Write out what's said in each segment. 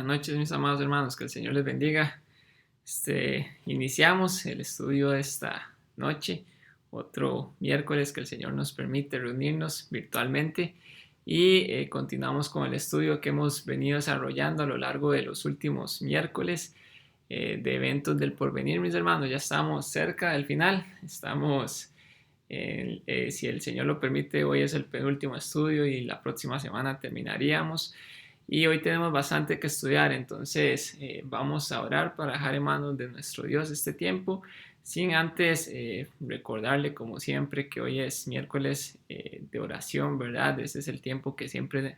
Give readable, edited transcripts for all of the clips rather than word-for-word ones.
Buenas noches, mis amados hermanos, que el Señor les bendiga. Iniciamos el estudio de esta noche, otro miércoles que el Señor nos permite reunirnos virtualmente y continuamos con el estudio que hemos venido desarrollando a lo largo de los últimos miércoles de eventos del porvenir, mis hermanos. Ya estamos cerca del final, si el Señor lo permite, hoy es el penúltimo estudio y la próxima semana terminaríamos. Y hoy tenemos bastante que estudiar, entonces vamos a orar para dejar en manos de nuestro Dios este tiempo, sin antes recordarle como siempre que hoy es miércoles de oración, ¿verdad? Ese es el tiempo que siempre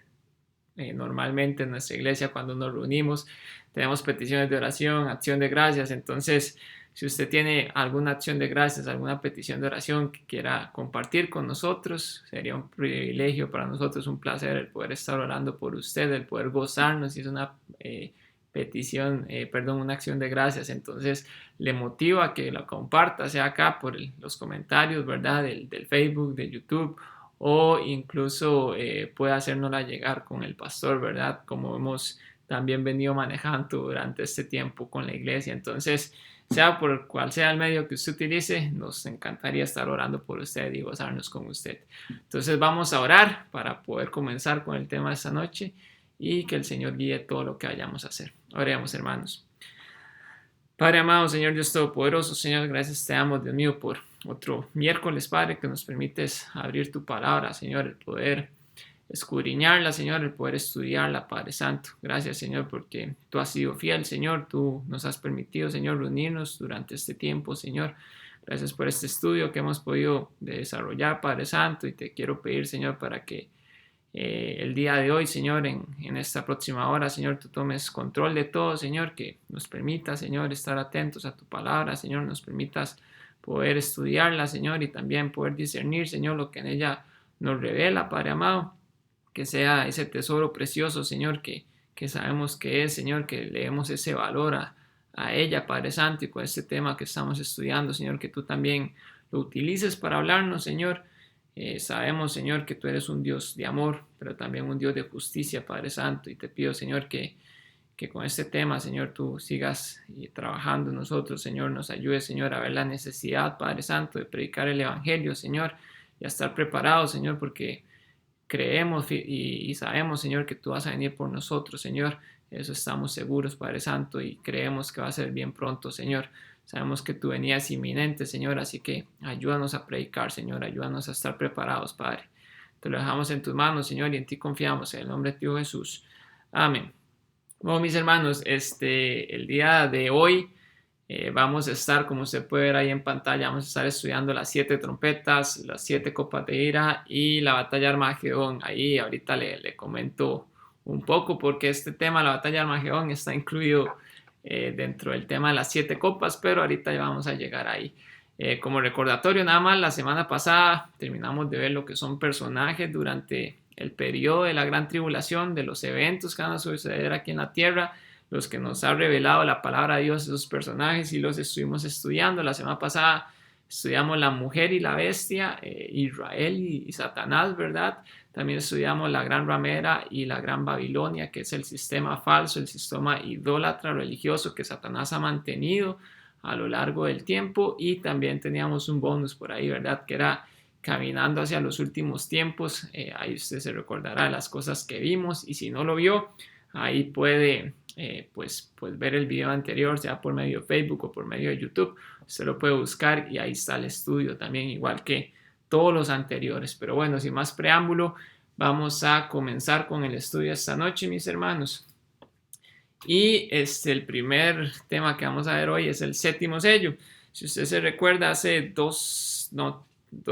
normalmente en nuestra iglesia cuando nos reunimos tenemos peticiones de oración, acción de gracias. Entonces si usted tiene alguna acción de gracias, alguna petición de oración que quiera compartir con nosotros, sería un privilegio para nosotros, un placer el poder estar orando por usted, el poder gozarnos. Si es una una acción de gracias, entonces le motiva a que la comparta, sea acá por los comentarios, ¿verdad? Del Facebook, de YouTube, o incluso puede hacérnosla llegar con el pastor, ¿verdad? Como hemos también venido manejando durante este tiempo con la iglesia. Entonces, sea por cual sea el medio que usted utilice, nos encantaría estar orando por usted y gozarnos con usted. Entonces vamos a orar para poder comenzar con el tema de esta noche y que el Señor guíe todo lo que vayamos a hacer. Oremos, hermanos. Padre amado, Señor Dios Todopoderoso, Señor, gracias te damos, Dios mío, por otro miércoles, Padre, que nos permites abrir tu palabra, Señor, el poder escudriñarla, Señor, el poder estudiarla, Padre Santo. Gracias, Señor, porque tú has sido fiel, Señor. Tú nos has permitido, Señor, reunirnos durante este tiempo, Señor. Gracias por este estudio que hemos podido desarrollar, Padre Santo, y te quiero pedir, Señor, para que el día de hoy, Señor, en esta próxima hora, Señor, tú tomes control de todo, Señor, que nos permita, Señor, estar atentos a tu palabra, Señor, nos permitas poder estudiarla, Señor, y también poder discernir, Señor, lo que en ella nos revela, Padre amado. Que sea ese tesoro precioso, Señor, que sabemos que es, Señor, que le demos ese valor a ella, Padre Santo, y con este tema que estamos estudiando, Señor, que tú también lo utilices para hablarnos, Señor. Sabemos, Señor, que tú eres un Dios de amor, pero también un Dios de justicia, Padre Santo, y te pido, Señor, que con este tema, Señor, tú sigas trabajando en nosotros, Señor, nos ayudes, Señor, a ver la necesidad, Padre Santo, de predicar el Evangelio, Señor, y a estar preparados, Señor, porque creemos y sabemos, Señor, que tú vas a venir por nosotros, Señor. Eso estamos seguros, Padre Santo, y creemos que va a ser bien pronto, Señor. Sabemos que tu venida es inminente, Señor, así que ayúdanos a predicar, Señor. Ayúdanos a estar preparados, Padre. Te lo dejamos en tus manos, Señor, y en ti confiamos. En el nombre de tu Hijo Jesús. Amén. Bueno, mis hermanos, el día de hoy vamos a estar, como usted puede ver ahí en pantalla, vamos a estar estudiando las 7 trompetas, las 7 copas de ira y la batalla de Armagedón. Ahí ahorita le comento un poco porque este tema, la batalla de Armagedón, está incluido dentro del tema de las 7 copas, pero ahorita ya vamos a llegar ahí. Como recordatorio, nada más, la semana pasada terminamos de ver lo que son personajes durante el periodo de la gran tribulación, de los eventos que van a suceder aquí en la tierra, los que nos ha revelado la palabra de Dios, esos personajes, y los estuvimos estudiando. La semana pasada estudiamos la mujer y la bestia, Israel y Satanás, ¿verdad? También estudiamos la gran ramera y la gran Babilonia, que es el sistema falso, el sistema idólatra religioso que Satanás ha mantenido a lo largo del tiempo. Y también teníamos un bonus por ahí, ¿verdad? Que era caminando hacia los últimos tiempos. Ahí usted se recordará las cosas que vimos, y si no lo vio, ahí puede pues ver el video anterior, sea por medio de Facebook o por medio de YouTube. Usted lo puede buscar y ahí está el estudio también, igual que todos los anteriores. Pero bueno, sin más preámbulo, vamos a comenzar con el estudio esta noche, mis hermanos. Y el primer tema que vamos a ver hoy es el séptimo sello. Si usted se recuerda, hace dos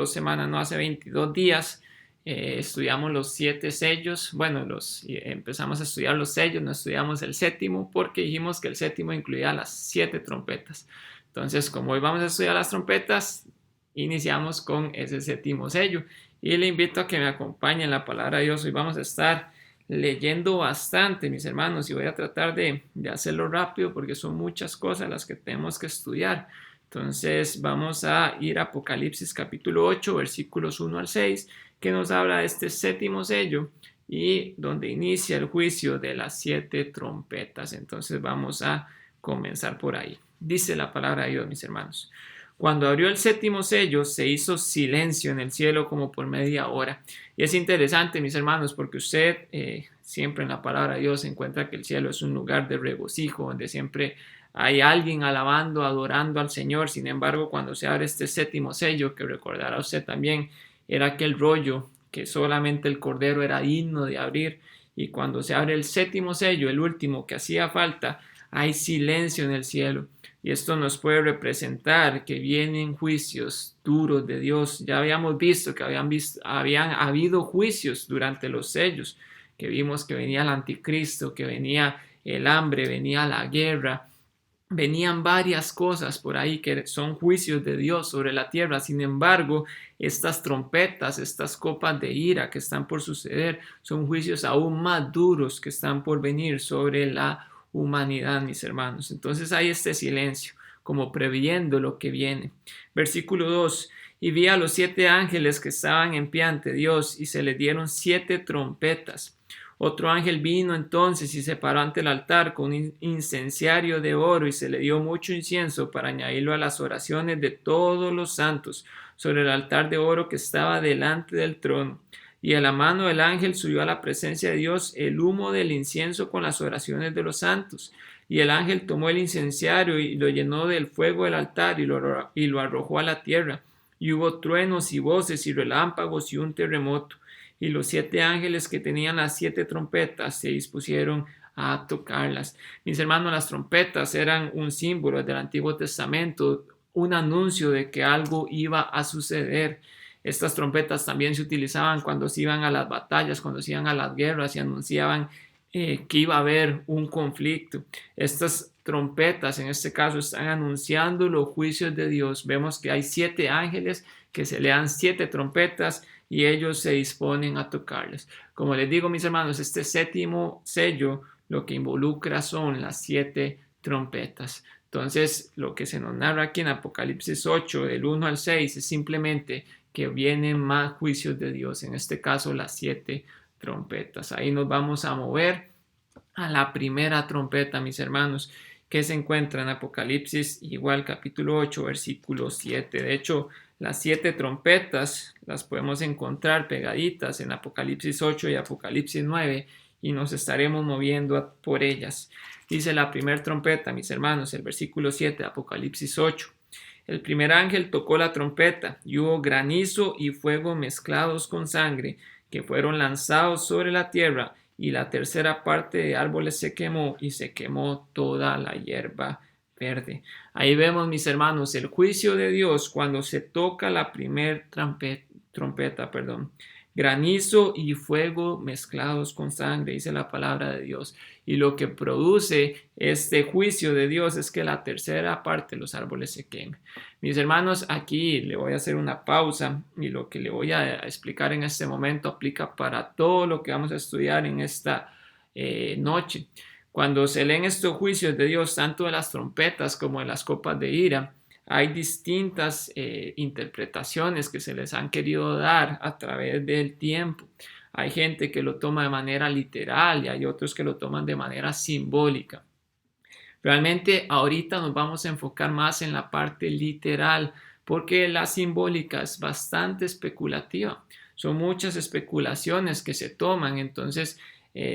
semanas, no, hace 22 días, estudiamos los 7 sellos. Bueno, empezamos a estudiar los sellos, no estudiamos el séptimo porque dijimos que el séptimo incluía las 7 trompetas. Entonces, como hoy vamos a estudiar las trompetas, iniciamos con ese séptimo sello. Y le invito a que me acompañe en la palabra de Dios. Hoy vamos a estar leyendo bastante, mis hermanos, y voy a tratar de hacerlo rápido porque son muchas cosas las que tenemos que estudiar. Entonces vamos a ir a Apocalipsis capítulo 8, versículos 1 al 6, que nos habla de este séptimo sello. y donde inicia el juicio de las 7 trompetas. Entonces vamos a comenzar por ahí. Dice la palabra de Dios, mis hermanos. Cuando abrió el séptimo sello, se hizo silencio en el cielo como por media hora. Y es interesante, mis hermanos, porque usted siempre en la palabra de Dios encuentra que el cielo es un lugar de regocijo, donde siempre hay alguien alabando, adorando al Señor. Sin embargo, cuando se abre este séptimo sello, que recordará usted también, era aquel rollo que solamente el Cordero era digno de abrir. Y cuando se abre el séptimo sello, el último que hacía falta, hay silencio en el cielo. Y esto nos puede representar que vienen juicios duros de Dios. Ya habíamos visto que habían habido juicios durante los sellos, que vimos que venía el anticristo, que venía el hambre, venía la guerra, venían varias cosas por ahí que son juicios de Dios sobre la tierra. Sin embargo, estas trompetas, estas copas de ira que están por suceder, son juicios aún más duros que están por venir sobre la humanidad, mis hermanos. Entonces hay este silencio, como previendo lo que viene. Versículo 2. Y vi a los 7 ángeles que estaban en pie ante Dios, y se les dieron 7 trompetas. Otro ángel vino entonces y se paró ante el altar con un incenciario de oro, y se le dio mucho incienso para añadirlo a las oraciones de todos los santos sobre el altar de oro que estaba delante del trono. Y a la mano del ángel subió a la presencia de Dios el humo del incienso con las oraciones de los santos. Y el ángel tomó el incenciario y lo llenó del fuego del altar y lo arrojó a la tierra. Y hubo truenos y voces y relámpagos y un terremoto. Y los 7 ángeles que tenían las 7 trompetas se dispusieron a tocarlas. Mis hermanos, las trompetas eran un símbolo del Antiguo Testamento, un anuncio de que algo iba a suceder. Estas trompetas también se utilizaban cuando se iban a las batallas, cuando se iban a las guerras y anunciaban que iba a haber un conflicto. Estas trompetas en este caso están anunciando los juicios de Dios. Vemos que hay 7 ángeles que se le dan 7 trompetas y ellos se disponen a tocarles. Como les digo, mis hermanos, este séptimo sello lo que involucra son las 7 trompetas. Entonces, lo que se nos narra aquí en Apocalipsis 8, del 1 al 6, es simplemente que vienen más juicios de Dios, en este caso las 7 trompetas. Ahí nos vamos a mover a la primera trompeta, mis hermanos, que se encuentra en Apocalipsis, igual capítulo 8, versículo 7. De hecho, las 7 trompetas las podemos encontrar pegaditas en Apocalipsis 8 y Apocalipsis 9 y nos estaremos moviendo por ellas. Dice la primera trompeta, mis hermanos, el versículo 7 de Apocalipsis 8. El primer ángel tocó la trompeta y hubo granizo y fuego mezclados con sangre que fueron lanzados sobre la tierra, y la tercera parte de árboles se quemó y se quemó toda la hierba verde. Ahí vemos, mis hermanos, el juicio de Dios cuando se toca la primer trompeta. Granizo y fuego mezclados con sangre, dice la palabra de Dios. Y lo que produce este juicio de Dios es que la tercera parte de los árboles se queme. Mis hermanos, aquí le voy a hacer una pausa y lo que le voy a explicar en este momento aplica para todo lo que vamos a estudiar en esta noche. Cuando se leen estos juicios de Dios, tanto de las trompetas como de las copas de ira, hay distintas interpretaciones que se les han querido dar a través del tiempo. Hay gente que lo toma de manera literal y hay otros que lo toman de manera simbólica. Realmente ahorita nos vamos a enfocar más en la parte literal porque la simbólica es bastante especulativa. Son muchas especulaciones que se toman, entonces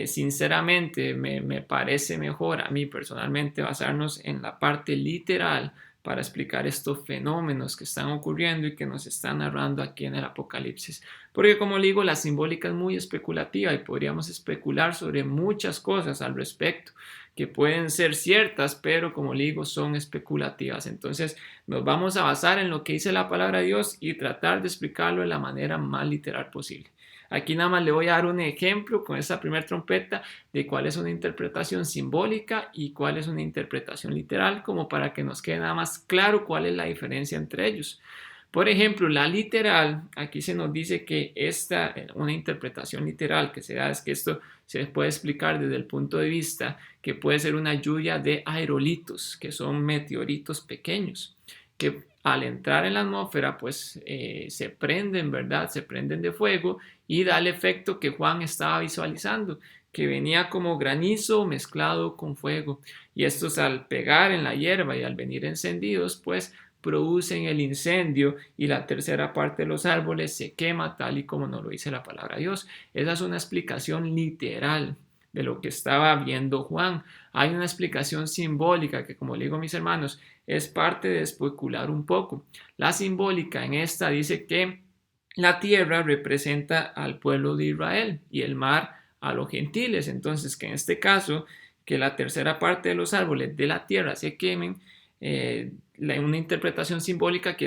sinceramente me parece mejor a mí personalmente basarnos en la parte literal para explicar estos fenómenos que están ocurriendo y que nos están narrando aquí en el Apocalipsis. Porque como le digo, la simbólica es muy especulativa y podríamos especular sobre muchas cosas al respecto que pueden ser ciertas, pero como le digo, son especulativas. Entonces nos vamos a basar en lo que dice la palabra de Dios y tratar de explicarlo de la manera más literal posible. Aquí nada más le voy a dar un ejemplo con esta primera trompeta de cuál es una interpretación simbólica y cuál es una interpretación literal, como para que nos quede nada más claro cuál es la diferencia entre ellos. Por ejemplo, la literal, aquí se nos dice que una interpretación literal que se da es que esto se puede explicar desde el punto de vista que puede ser una lluvia de aerolitos, que son meteoritos pequeños, que al entrar en la atmósfera, pues se prenden, ¿verdad? Se prenden de fuego y da el efecto que Juan estaba visualizando, que venía como granizo mezclado con fuego. Y estos al pegar en la hierba y al venir encendidos, pues producen el incendio y la tercera parte de los árboles se quema tal y como nos lo dice la palabra de Dios. Esa es una explicación literal de lo que estaba viendo Juan. Hay una explicación simbólica que, como le digo a mis hermanos, es parte de especular un poco. La simbólica en esta dice que la tierra representa al pueblo de Israel y el mar a los gentiles. Entonces, que en este caso, que la tercera parte de los árboles de la tierra se quemen, una interpretación simbólica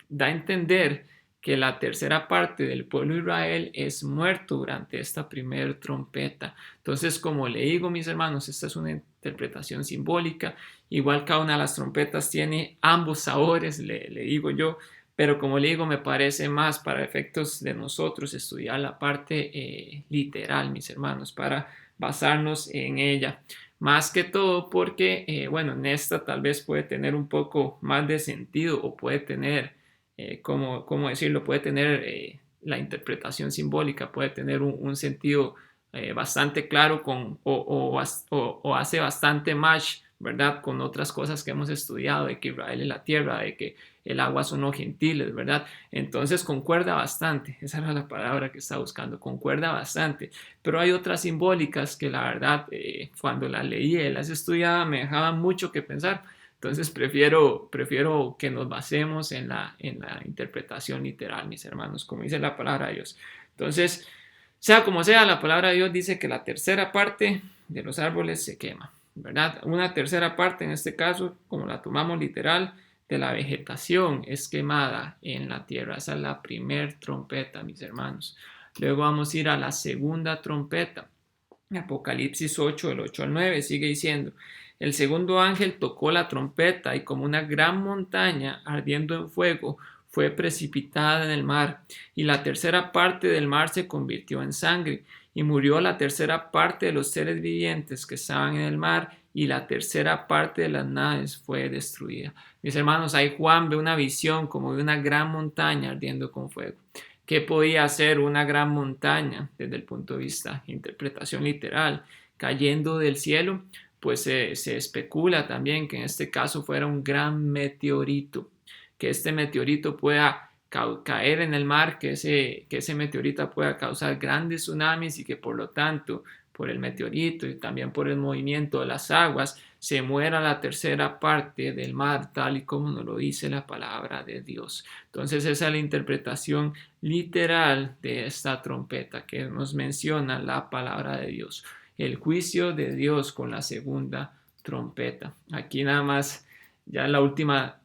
da a entender que la tercera parte del pueblo de Israel es muerto durante esta primera trompeta. Entonces, como le digo, mis hermanos, esta es una interpretación simbólica. Igual cada una de las trompetas tiene ambos sabores, le digo yo, pero como le digo, me parece más para efectos de nosotros estudiar la parte literal, mis hermanos, para basarnos en ella. Más que todo porque, bueno, en esta tal vez puede tener un poco más de sentido o puede tener, ¿cómo decirlo? Puede tener la interpretación simbólica, puede tener un sentido bastante claro o hace bastante match, ¿verdad? Con otras cosas que hemos estudiado, de que Israel es la tierra, de que el agua son los gentiles, ¿verdad? Entonces concuerda bastante, esa era la palabra que estaba buscando, concuerda bastante, pero hay otras simbólicas que la verdad cuando las leí y las estudiaba me dejaban mucho que pensar. Entonces prefiero que nos basemos en la interpretación literal, mis hermanos, como dice la palabra de Dios. Entonces, sea como sea, la palabra de Dios dice que la tercera parte de los árboles se quema, ¿verdad? Una tercera parte, en este caso, como la tomamos literal, de la vegetación es quemada en la tierra. Esa es la primera trompeta, mis hermanos. Luego vamos a ir a la segunda trompeta. Apocalipsis 8, del 8 al 9, sigue diciendo: el segundo ángel tocó la trompeta y como una gran montaña ardiendo en fuego fue precipitada en el mar, y la tercera parte del mar se convirtió en sangre, y murió la tercera parte de los seres vivientes que estaban en el mar, y la tercera parte de las naves fue destruida. Mis hermanos, ahí Juan ve una visión como de una gran montaña ardiendo con fuego. ¿Qué podía hacer una gran montaña desde el punto de vista de interpretación literal? Cayendo del cielo, pues se especula también que en este caso fuera un gran meteorito, que este meteorito pueda caer en el mar, que ese meteorito pueda causar grandes tsunamis y que por lo tanto, por el meteorito y también por el movimiento de las aguas, se muera la tercera parte del mar, tal y como nos lo dice la palabra de Dios. Entonces esa es la interpretación literal de esta trompeta que nos menciona la palabra de Dios. El juicio de Dios con la segunda trompeta. Aquí nada más ya la última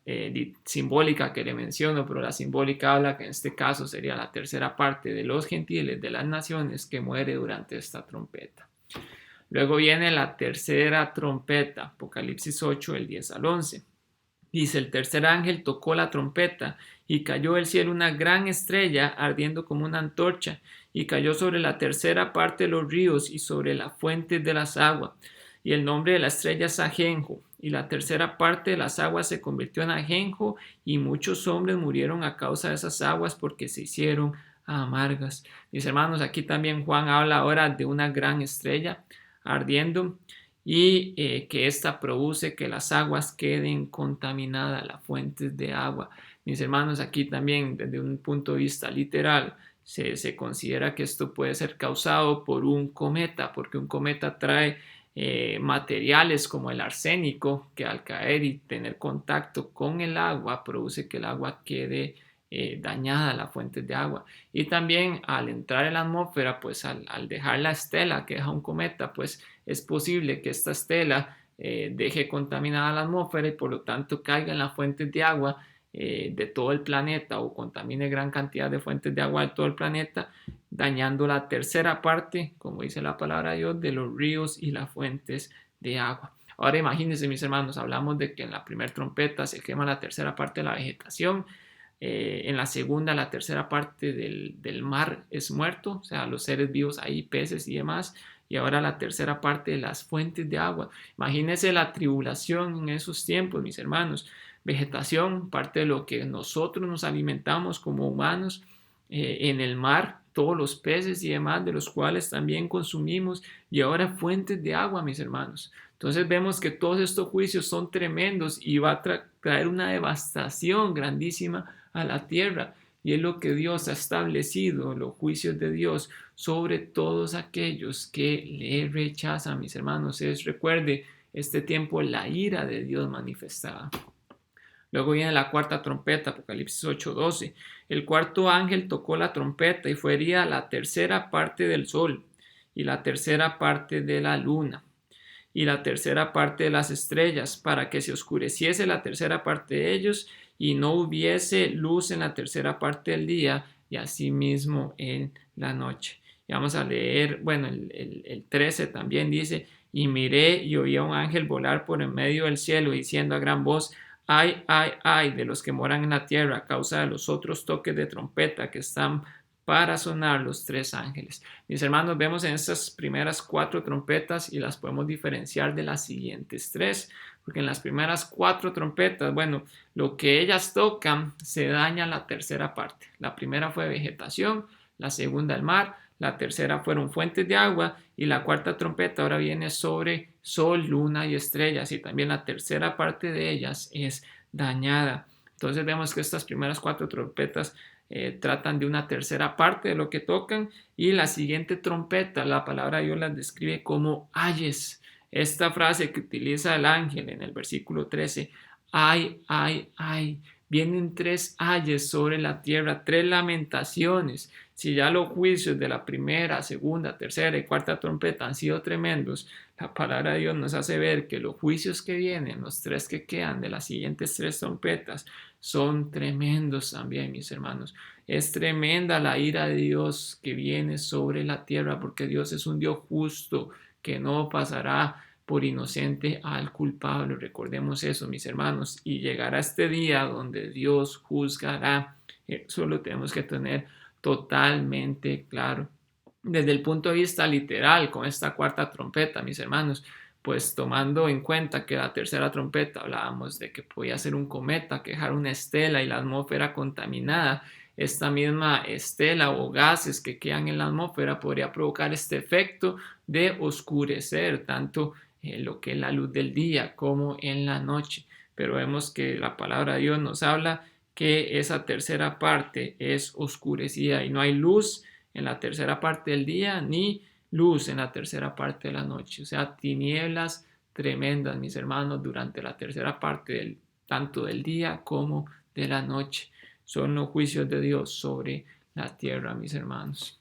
simbólica que le menciono, pero la simbólica habla que en este caso sería la tercera parte de los gentiles, de las naciones, que muere durante esta trompeta. Luego viene la tercera trompeta, Apocalipsis 8, del 10 al 11. Dice: el tercer ángel tocó la trompeta y cayó del cielo una gran estrella ardiendo como una antorcha, y cayó sobre la tercera parte de los ríos y sobre la fuente de las aguas. Y el nombre de la estrella es ajenjo, y la tercera parte de las aguas se convirtió en ajenjo, y muchos hombres murieron a causa de esas aguas porque se hicieron amargas. Mis hermanos, aquí también Juan habla ahora de una gran estrella ardiendo y que ésta produce que las aguas queden contaminadas, las fuentes de agua. Mis hermanos, aquí también desde un punto de vista literal se considera que esto puede ser causado por un cometa, porque un cometa trae materiales como el arsénico que al caer y tener contacto con el agua produce que el agua quede dañada, las fuentes de agua. Y también al entrar en la atmósfera, pues al dejar la estela que deja un cometa, pues es posible que esta estela deje contaminada la atmósfera y por lo tanto caiga en las fuentes de agua de todo el planeta o contamine gran cantidad de fuentes de agua de todo el planeta, dañando la tercera parte, como dice la palabra de Dios, de los ríos y las fuentes de agua. Ahora imagínense, mis hermanos, hablamos de que en la primera trompeta se quema la tercera parte de la vegetación, en la segunda, la tercera parte del mar es muerto, o sea, los seres vivos ahí, peces y demás, y ahora la tercera parte de las fuentes de agua. Imagínense la tribulación en esos tiempos, mis hermanos. vegetación, parte de lo que nosotros nos alimentamos como humanos, en el mar, todos los peces y demás de los cuales también consumimos, y ahora fuentes de agua, mis hermanos. Entonces vemos que todos estos juicios son tremendos y va a traer una devastación grandísima a la tierra. Y es lo que Dios ha establecido, los juicios de Dios sobre todos aquellos que le rechazan, mis hermanos. Recuerde, este tiempo la ira de Dios manifestada. Luego viene la cuarta trompeta, Apocalipsis 8:12. El cuarto ángel tocó la trompeta y fue herida la tercera parte del sol y la tercera parte de la luna y la tercera parte de las estrellas, para que se oscureciese la tercera parte de ellos y no hubiese luz en la tercera parte del día y asimismo en la noche. Y vamos a leer, bueno, el 13 también dice, y miré y oí a un ángel volar por en medio del cielo diciendo a gran voz, ay, ay, ay de los que moran en la tierra a causa de los otros toques de trompeta que están para sonar los tres ángeles. Mis hermanos, vemos en estas primeras cuatro trompetas y las podemos diferenciar de las siguientes tres, porque en las primeras cuatro trompetas, bueno, lo que ellas tocan se daña la tercera parte. La primera fue vegetación, la segunda el mar, la tercera fueron fuentes de agua y la cuarta trompeta ahora viene sobre sol, luna y estrellas, y también la tercera parte de ellas es dañada. Entonces vemos que estas primeras cuatro trompetas tratan de una tercera parte de lo que tocan, y la siguiente trompeta, la palabra de Dios las describe como ayes. Esta frase que utiliza el ángel en el versículo 13, ay, ay, ay, vienen tres ayes sobre la tierra, tres lamentaciones. Si ya los juicios de la primera, segunda, tercera y cuarta trompeta han sido tremendos, la palabra de Dios nos hace ver que los juicios que vienen, los tres que quedan de las siguientes tres trompetas, son tremendos también, mis hermanos. Es tremenda la ira de Dios que viene sobre la tierra, porque Dios es un Dios justo que no pasará por inocente al culpable. Recordemos eso, mis hermanos, y llegará este día donde Dios juzgará. Eso lo tenemos que tener totalmente claro. Desde el punto de vista literal, con esta cuarta trompeta, mis hermanos, pues tomando en cuenta que la tercera trompeta hablábamos de que podía ser un cometa, que dejar una estela y la atmósfera contaminada. Esta misma estela o gases que quedan en la atmósfera podría provocar este efecto de oscurecer tanto lo que es la luz del día como en la noche. Pero vemos que la palabra de Dios nos habla que esa tercera parte es oscurecida y no hay luz en la tercera parte del día ni luz en la tercera parte de la noche. O sea, tinieblas tremendas, mis hermanos, durante la tercera parte tanto del día como de la noche. Son los juicios de Dios sobre la tierra, mis hermanos.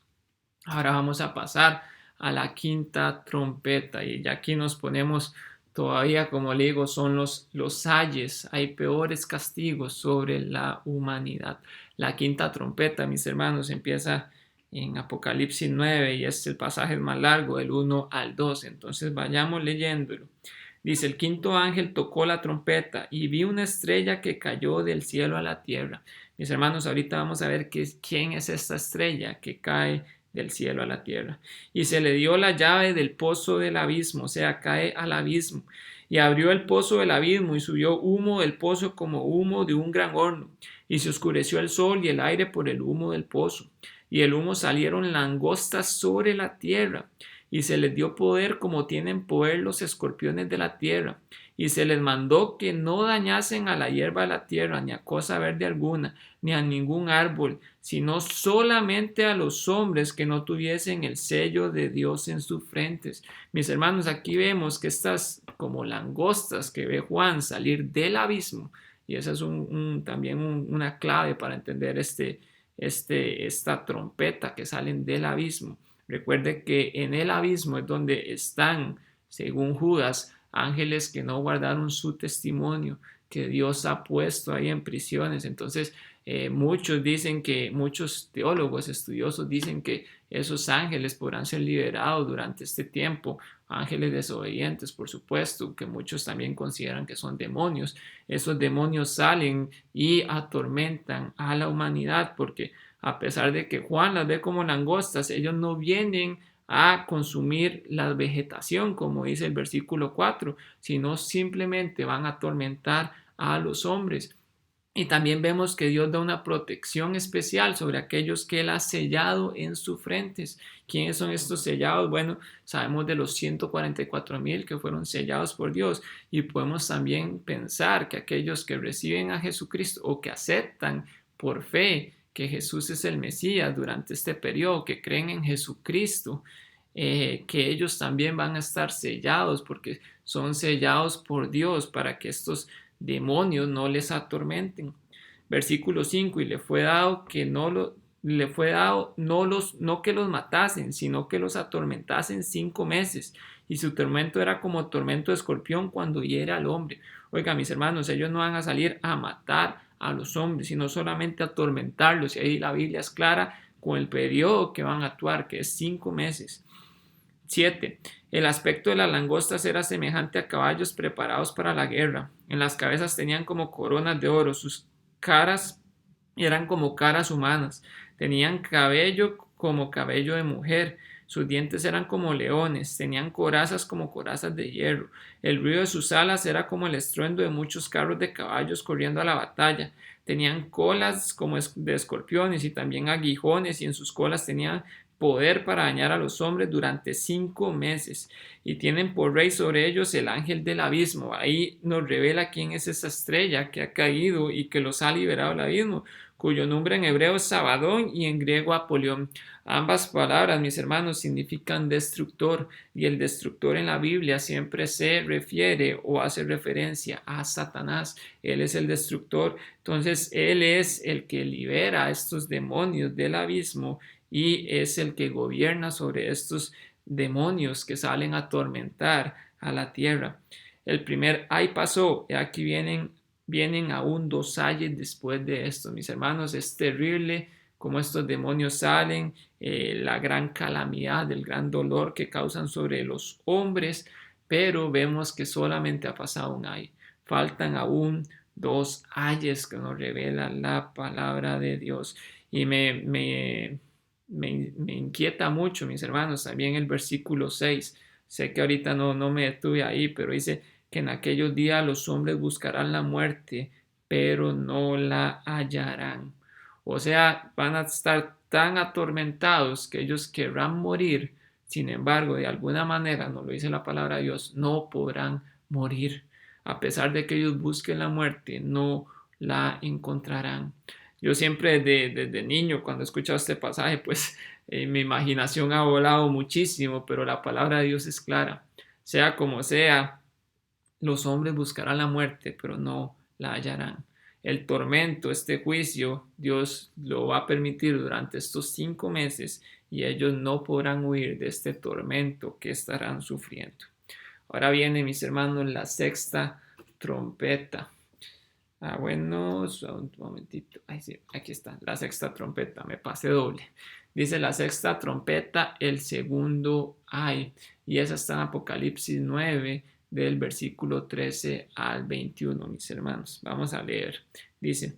Ahora vamos a pasar a la quinta trompeta, y ya aquí nos ponemos todavía, como le digo, son los ayes. Hay peores castigos sobre la humanidad. La quinta trompeta, mis hermanos, empieza en Apocalipsis 9 y es el pasaje más largo, del 1 al 2. Entonces vayamos leyéndolo. Dice, el quinto ángel tocó la trompeta y vi una estrella que cayó del cielo a la tierra. Mis hermanos, ahorita vamos a ver quién es esta estrella que cae del cielo a la tierra. Y se le dio la llave del pozo del abismo, o sea, cae al abismo. Y abrió el pozo del abismo y subió humo del pozo como humo de un gran horno. Y se oscureció el sol y el aire por el humo del pozo. Y del humo salieron langostas sobre la tierra. Y se les dio poder como tienen poder los escorpiones de la tierra. Y se les mandó que no dañasen a la hierba de la tierra, ni a cosa verde alguna, ni a ningún árbol, sino solamente a los hombres que no tuviesen el sello de Dios en sus frentes. Mis hermanos, aquí vemos que estas como langostas que ve Juan salir del abismo, y esa es también una clave para entender esta trompeta que salen del abismo. Recuerde que en el abismo es donde están, según Judas, ángeles que no guardaron su testimonio, que Dios ha puesto ahí en prisiones. Entonces, muchos teólogos estudiosos dicen que esos ángeles podrán ser liberados durante este tiempo, ángeles desobedientes, por supuesto, que muchos también consideran que son demonios. Esos demonios salen y atormentan a la humanidad, porque a pesar de que Juan las ve como langostas, ellos no vienen a consumir la vegetación, como dice el versículo 4, sino simplemente van a atormentar a los hombres. Y también vemos que Dios da una protección especial sobre aquellos que Él ha sellado en sus frentes. ¿Quiénes son estos sellados? Bueno, sabemos de los 144,000 que fueron sellados por Dios, y podemos también pensar que aquellos que reciben a Jesucristo o que aceptan por fe que Jesús es el Mesías durante este periodo, que creen en Jesucristo, que ellos también van a estar sellados porque son sellados por Dios para que estos demonios no les atormenten. Versículo 5, y le fue dado que no que los matasen, sino que los atormentasen 5 meses, y su tormento era como tormento de escorpión cuando hiere al hombre. Oiga, mis hermanos, ellos no van a salir a matar a los hombres, sino solamente a atormentarlos, y ahí la Biblia es clara con el periodo que van a actuar, que es 5 meses. 7. El aspecto de las langostas era semejante a caballos preparados para la guerra. En las cabezas tenían como coronas de oro, sus caras eran como caras humanas, tenían cabello como cabello de mujer, sus dientes eran como leones, tenían corazas como corazas de hierro, el ruido de sus alas era como el estruendo de muchos carros de caballos corriendo a la batalla, tenían colas como de escorpiones y también aguijones, y en sus colas tenían poder para dañar a los hombres durante 5 meses, y tienen por rey sobre ellos el ángel del abismo. Ahí nos revela quién es esa estrella que ha caído y que los ha liberado del abismo, cuyo nombre en hebreo es Sabadón y en griego Apolión. Ambas palabras, mis hermanos, significan destructor, y el destructor en la Biblia siempre se refiere o hace referencia a Satanás. Él es el destructor, entonces él es el que libera a estos demonios del abismo y es el que gobierna sobre estos demonios que salen a atormentar a la tierra. El primer ay pasó, y aquí vienen aún 2 ayes después de esto, mis hermanos. Es terrible cómo estos demonios salen, la gran calamidad, el gran dolor que causan sobre los hombres, pero vemos que solamente ha pasado un ay. Faltan aún 2 ayes que nos revelan la palabra de Dios, y me inquieta mucho, mis hermanos, también el versículo 6. Sé que ahorita no me detuve ahí, pero dice que en aquellos días los hombres buscarán la muerte, pero no la hallarán. O sea, van a estar tan atormentados que ellos querrán morir. Sin embargo, de alguna manera, nos lo dice la palabra de Dios, no podrán morir. A pesar de que ellos busquen la muerte, no la encontrarán. Yo siempre desde niño, cuando he escuchado este pasaje, pues mi imaginación ha volado muchísimo, pero la palabra de Dios es clara. Sea como sea, los hombres buscarán la muerte, pero no la hallarán. El tormento, este juicio, Dios lo va a permitir durante estos 5 meses, y ellos no podrán huir de este tormento que estarán sufriendo. Ahora viene, mis hermanos, la 6ª trompeta. Bueno, un momentito. Ay, sí, aquí está, la 6ª trompeta, me pasé doble. Dice la 6ª trompeta, el segundo ay, y esa está en Apocalipsis 9, del versículo 13 al 21, mis hermanos. Vamos a leer. Dice: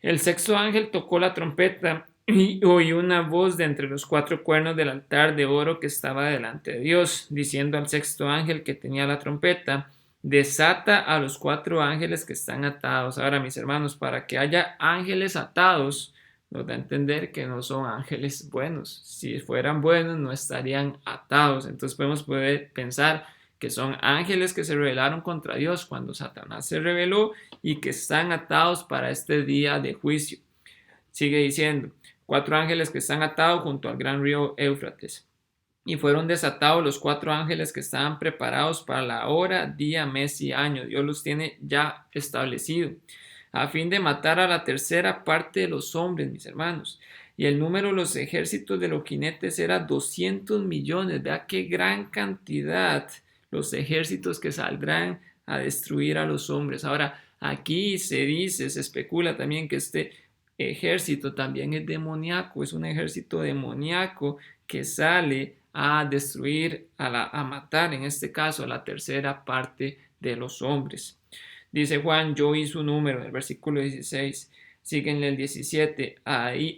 el 6º ángel tocó la trompeta, y oí una voz de entre los 4 cuernos del altar de oro que estaba delante de Dios, diciendo al 6º ángel que tenía la trompeta: desata a los 4 ángeles que están atados. Ahora, mis hermanos, para que haya ángeles atados, nos da a entender que no son ángeles buenos. Si fueran buenos, no estarían atados. Entonces podemos pensar que son ángeles que se rebelaron contra Dios cuando Satanás se rebeló y que están atados para este día de juicio. Sigue diciendo: 4 ángeles que están atados junto al gran río Éufrates. Y fueron desatados los 4 ángeles que estaban preparados para la hora, día, mes y año. Dios los tiene ya establecido, a fin de matar a la tercera parte de los hombres, mis hermanos. Y el número de los ejércitos de los jinetes era 200 millones. Vea qué gran cantidad los ejércitos que saldrán a destruir a los hombres. Ahora, aquí se dice, se especula también que este ejército también es demoníaco, es un ejército demoníaco que sale a destruir, a matar, en este caso, a la tercera parte de los hombres. Dice Juan: yo vi su número, en el versículo 16. Síguenle el 17.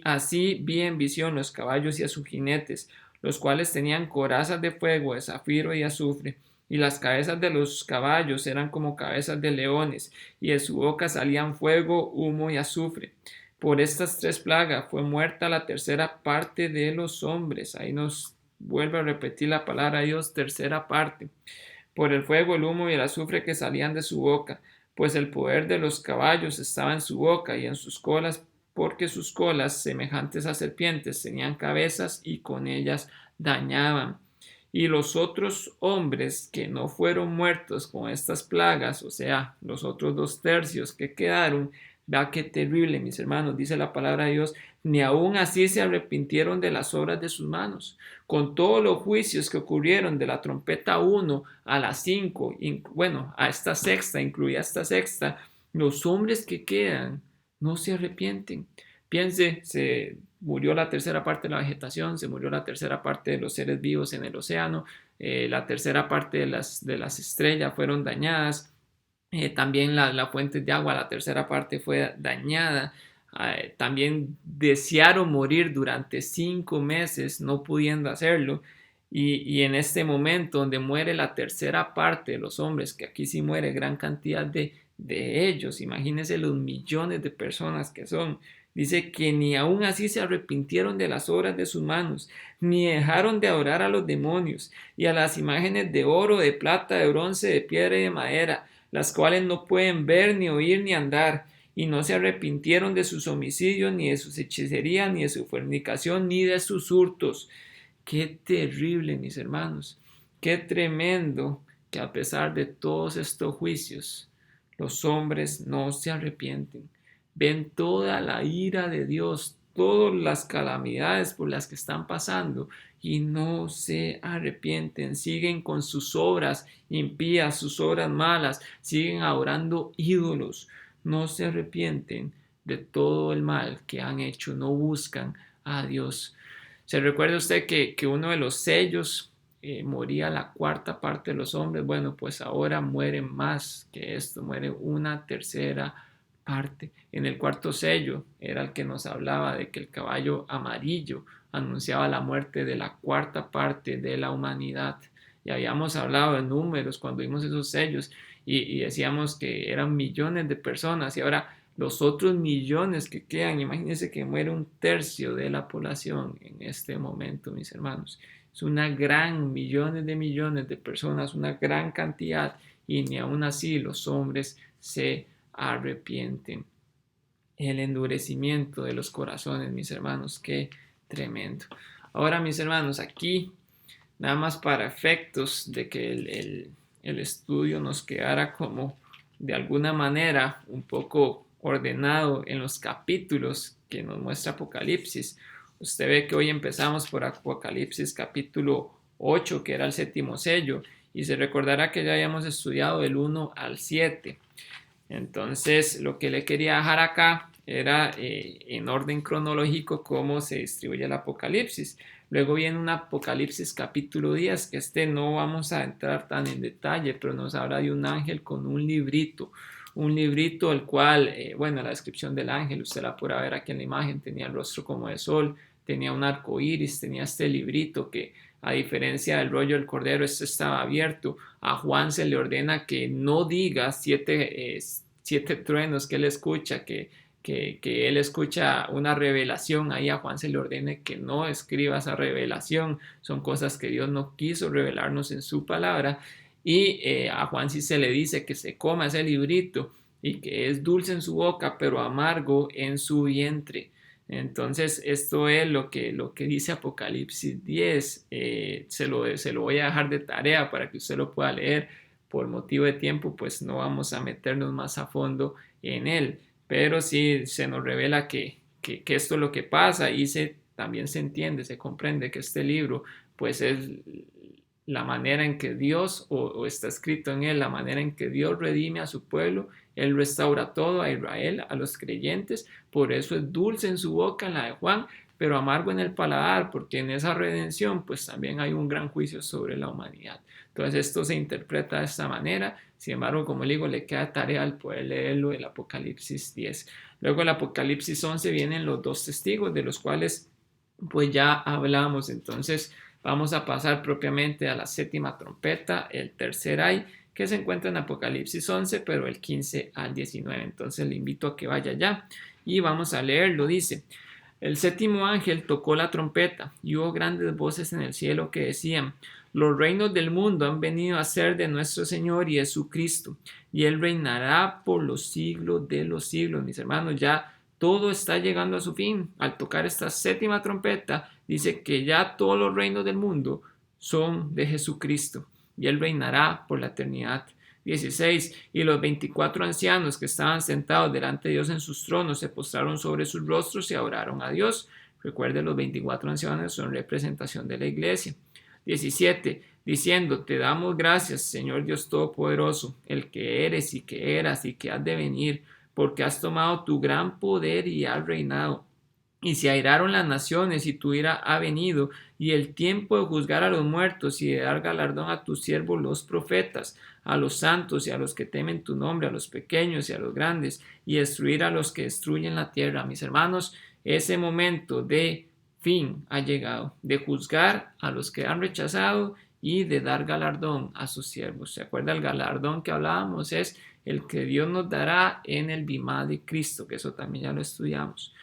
Así vi en visión los caballos y a sus jinetes, los cuales tenían corazas de fuego, de zafiro y azufre, y las cabezas de los caballos eran como cabezas de leones, y de su boca salían fuego, humo y azufre. Por estas 3 plagas fue muerta la tercera parte de los hombres. Ahí nos vuelve a repetir la palabra Dios, tercera parte. Por el fuego, el humo y el azufre que salían de su boca, pues el poder de los caballos estaba en su boca y en sus colas, porque sus colas, semejantes a serpientes, tenían cabezas y con ellas dañaban. Y los otros hombres que no fueron muertos con estas plagas, o sea, los otros 2/3 que quedaron, vea qué terrible, mis hermanos, dice la palabra de Dios, ni aun así se arrepintieron de las obras de sus manos. Con todos los juicios que ocurrieron de la trompeta 1 a la 5, bueno, a esta sexta, incluida esta sexta, los hombres que quedan no se arrepienten. Piense, se murió la tercera parte de la vegetación, se murió la tercera parte de los seres vivos en el océano, la tercera parte de las estrellas fueron dañadas, también la fuente de agua, la tercera parte fue dañada. También desearon morir durante 5 meses, no pudiendo hacerlo. Y en este momento donde muere la tercera parte de los hombres, que aquí sí muere gran cantidad de ellos, imagínense los millones de personas que son. Dice que ni aún así se arrepintieron de las obras de sus manos, ni dejaron de adorar a los demonios y a las imágenes de oro, de plata, de bronce, de piedra y de madera, las cuales no pueden ver, ni oír, ni andar, y no se arrepintieron de sus homicidios, ni de sus hechicerías, ni de su fornicación, ni de sus hurtos. Qué terrible, mis hermanos, qué tremendo que a pesar de todos estos juicios, los hombres no se arrepienten. Ven toda la ira de Dios, todas las calamidades por las que están pasando y no se arrepienten, siguen con sus obras impías, sus obras malas, siguen adorando ídolos, no se arrepienten de todo el mal que han hecho, no buscan a Dios. ¿Se recuerda usted que uno de los sellos moría la cuarta parte de los hombres? Bueno, pues ahora mueren más que esto, muere una tercera parte. En el cuarto sello era el que nos hablaba de que el caballo amarillo anunciaba la muerte de la cuarta parte de la humanidad. Y habíamos hablado de números cuando vimos esos sellos y decíamos que eran millones de personas y ahora los otros millones que quedan, imagínense que muere 1/3 de la población en este momento, mis hermanos. Es una gran, millones de personas, una gran cantidad y ni aún así los hombres se arrepienten. El endurecimiento de los corazones, mis hermanos, qué tremendo. Ahora, mis hermanos, aquí, nada más para efectos de que el estudio nos quedara como de alguna manera un poco ordenado en los capítulos que nos muestra Apocalipsis. Usted ve que hoy empezamos por Apocalipsis capítulo 8, que era el 7º sello, y se recordará que ya habíamos estudiado del 1 al 7. Entonces, lo que le quería dejar acá era en orden cronológico cómo se distribuye el Apocalipsis. Luego viene un Apocalipsis capítulo 10, que no vamos a entrar tan en detalle, pero nos habla de un ángel con un librito el cual, bueno, la descripción del ángel, usted la podrá ver aquí en la imagen, tenía el rostro como de sol, tenía un arco iris, tenía este librito que a diferencia del rollo del cordero, esto estaba abierto. A Juan se le ordena que no diga 7 truenos que él escucha, que él escucha una revelación. Ahí a Juan se le ordena que no escriba esa revelación. Son cosas que Dios no quiso revelarnos en su palabra. Y a Juan sí se le dice que se coma ese librito y que es dulce en su boca, pero amargo en su vientre. Entonces, esto es lo que dice Apocalipsis 10. Se lo voy a dejar de tarea para que usted lo pueda leer. Por motivo de tiempo, pues no vamos a meternos más a fondo en él. Pero sí se nos revela que esto es lo que pasa y también se entiende, se comprende que este libro, pues es la manera en que Dios, o está escrito en él, la manera en que Dios redime a su pueblo. Él restaura todo a Israel, a los creyentes. Por eso es dulce en su boca en la de Juan, pero amargo en el paladar, porque en esa redención pues también hay un gran juicio sobre la humanidad. Entonces esto se interpreta de esta manera. Sin embargo, como le digo, le queda tarea al poder leerlo el Apocalipsis 10. Luego el Apocalipsis 11 vienen los 2 testigos, de los cuales pues ya hablamos. Entonces Vamos a pasar propiamente a la séptima trompeta, el tercer ay, que se encuentra en Apocalipsis 11, pero el 15 al 19. Entonces le invito a que vaya allá y vamos a leerlo. Dice: el séptimo ángel tocó la trompeta y hubo grandes voces en el cielo que decían: los reinos del mundo han venido a ser de nuestro Señor y Jesucristo, y Él reinará por los siglos de los siglos. Mis hermanos, ya todo está llegando a su fin. Al tocar esta séptima trompeta, dice que ya todos los reinos del mundo son de Jesucristo, y Él reinará por la eternidad. 16. Y los 24 ancianos que estaban sentados delante de Dios en sus tronos se postraron sobre sus rostros y adoraron a Dios. Recuerde, los 24 ancianos son representación de la iglesia. 17. Diciendo: te damos gracias, Señor Dios Todopoderoso, el que eres y que eras y que has de venir, porque has tomado tu gran poder y has reinado. Y se airaron las naciones y tu ira ha venido, y el tiempo de juzgar a los muertos y de dar galardón a tus siervos los profetas, a los santos y a los que temen tu nombre, a los pequeños y a los grandes, y destruir a los que destruyen la tierra. Mis hermanos, ese momento de fin ha llegado, de juzgar a los que han rechazado y de dar galardón a sus siervos. ¿Se acuerda? El galardón que hablábamos es el que Dios nos dará en el bimá de Cristo, que eso también ya lo estudiamos.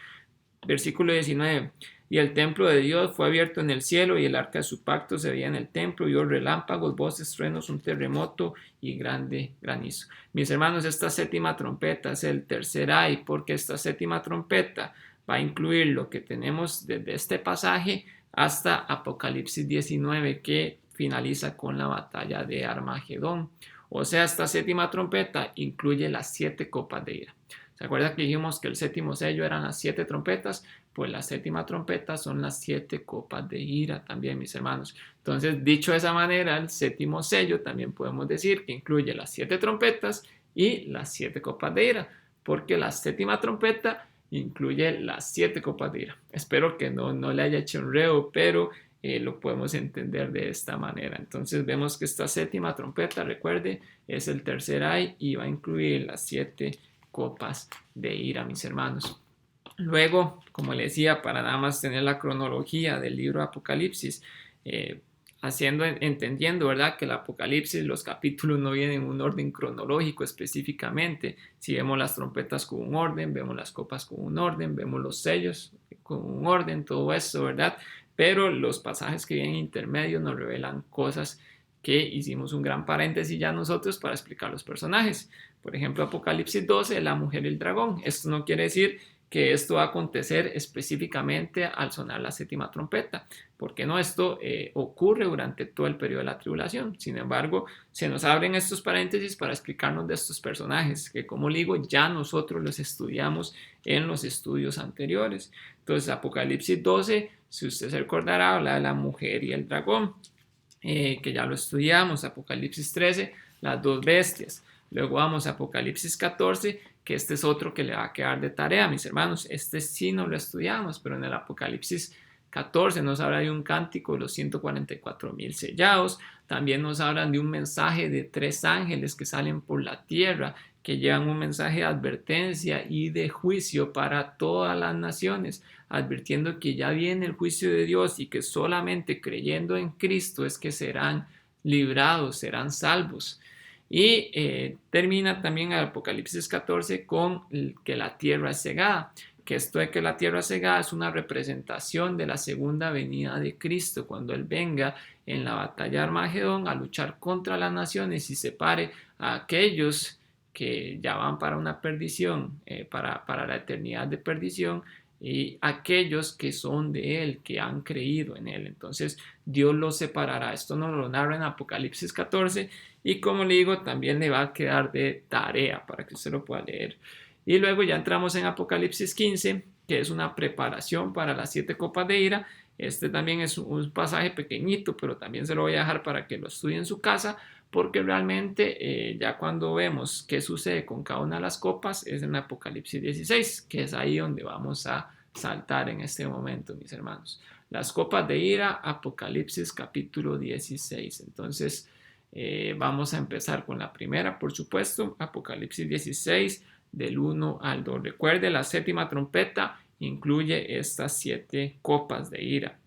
Versículo 19. Y el templo de Dios fue abierto en el cielo, y el arca de su pacto se veía en el templo, y hubo relámpagos, voces, truenos, un terremoto y grande granizo. Mis hermanos, esta séptima trompeta es el tercer ay, porque esta séptima trompeta va a incluir lo que tenemos desde este pasaje hasta Apocalipsis 19, que finaliza con la batalla de Armagedón. O sea, esta séptima trompeta incluye las 7 copas de ira. ¿Se acuerda que dijimos que el séptimo sello eran las 7 trompetas? Pues la séptima trompeta son las 7 copas de ira también, mis hermanos. Entonces, dicho de esa manera, el séptimo sello también podemos decir que incluye las 7 trompetas y las 7 copas de ira, porque la séptima trompeta incluye las 7 copas de ira. Espero que no le haya hecho un reo, pero lo podemos entender de esta manera. Entonces vemos que esta séptima trompeta, recuerde, es el tercer ay y va a incluir las 7 copas de ira, mis hermanos. Luego, como les decía, para nada más tener la cronología del libro de Apocalipsis, entendiendo, ¿verdad?, que el Apocalipsis, los capítulos no vienen en un orden cronológico específicamente. Si vemos las trompetas con un orden, vemos las copas con un orden, vemos los sellos con un orden, todo eso, ¿verdad? Pero los pasajes que vienen intermedios nos revelan cosas que hicimos un gran paréntesis ya nosotros para explicar los personajes. Por ejemplo, Apocalipsis 12, la mujer y el dragón. Esto no quiere decir que esto va a acontecer específicamente al sonar la séptima trompeta, porque no, esto ocurre durante todo el periodo de la tribulación. Sin embargo, se nos abren estos paréntesis para explicarnos de estos personajes, que como digo, ya nosotros los estudiamos en los estudios anteriores. Entonces, Apocalipsis 12, si usted se recordará, habla de la mujer y el dragón, que ya lo estudiamos. Apocalipsis 13, las 2 bestias. Luego vamos a Apocalipsis 14, que este es otro que le va a quedar de tarea, mis hermanos. Este sí no lo estudiamos, pero en el Apocalipsis 14 nos habla de un cántico de los 144,000 sellados. También nos hablan de un mensaje de 3 ángeles que salen por la tierra, que llevan un mensaje de advertencia y de juicio para todas las naciones, advirtiendo que ya viene el juicio de Dios y que solamente creyendo en Cristo es que serán librados, serán salvos. Y termina también el Apocalipsis 14 con que la tierra es cegada, que esto de que la tierra es cegada es una representación de la segunda venida de Cristo, cuando Él venga en la batalla de Armagedón a luchar contra las naciones y separe a aquellos que ya van para una perdición, para la eternidad de perdición, y aquellos que son de Él, que han creído en Él. Entonces Dios los separará. Esto nos lo narra en Apocalipsis 14 y, como le digo, también le va a quedar de tarea para que usted lo pueda leer. Y luego ya entramos en Apocalipsis 15, que es una preparación para las 7 copas de ira. Este también es un pasaje pequeñito, pero también se lo voy a dejar para que lo estudie en su casa, porque realmente ya cuando vemos qué sucede con cada una de las copas es en Apocalipsis 16, que es ahí donde vamos a saltar en este momento, mis hermanos. Las copas de ira, Apocalipsis capítulo 16. Entonces vamos a empezar con la primera, por supuesto, Apocalipsis 16, del 1 al 2. Recuerde, la séptima trompeta incluye estas 7 copas de ira.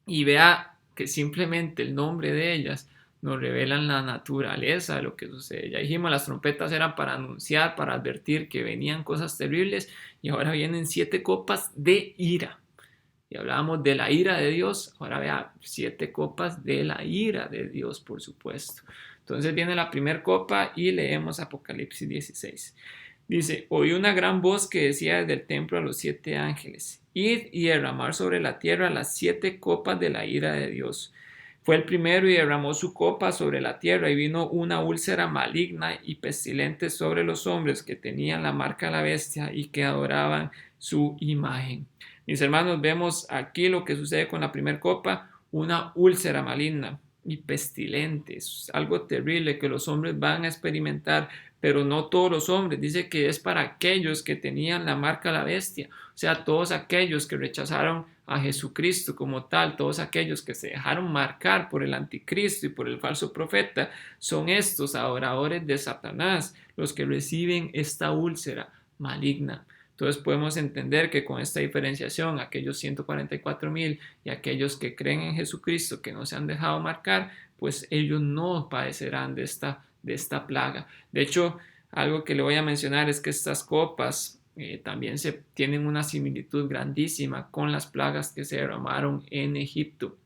Y vea que simplemente el nombre de ellas nos revelan la naturaleza de lo que sucede. Ya dijimos, las trompetas eran para anunciar, para advertir que venían cosas terribles, y ahora vienen 7 copas de ira. Y hablábamos de la ira de Dios, ahora vea 7 copas de la ira de Dios, por supuesto. Entonces viene la primera copa y leemos Apocalipsis 16. Dice: oí una gran voz que decía desde el templo a los 7 ángeles: id y derramar sobre la tierra las 7 copas de la ira de Dios. Fue el primero y derramó su copa sobre la tierra, y vino una úlcera maligna y pestilente sobre los hombres que tenían la marca de la bestia y que adoraban su imagen. Mis hermanos, vemos aquí lo que sucede con la primera copa: una úlcera maligna y pestilente. Es algo terrible que los hombres van a experimentar, pero no todos los hombres. Dice que es para aquellos que tenían la marca de la bestia, o sea, todos aquellos que rechazaron a Jesucristo como tal, todos aquellos que se dejaron marcar por el anticristo y por el falso profeta. Son estos adoradores de Satanás los que reciben esta úlcera maligna. Entonces podemos entender que con esta diferenciación, aquellos 144,000 y aquellos que creen en Jesucristo, que no se han dejado marcar, pues ellos no padecerán de esta plaga. De hecho, algo que le voy a mencionar es que estas copas también tienen una similitud grandísima con las plagas que se derramaron en Egipto.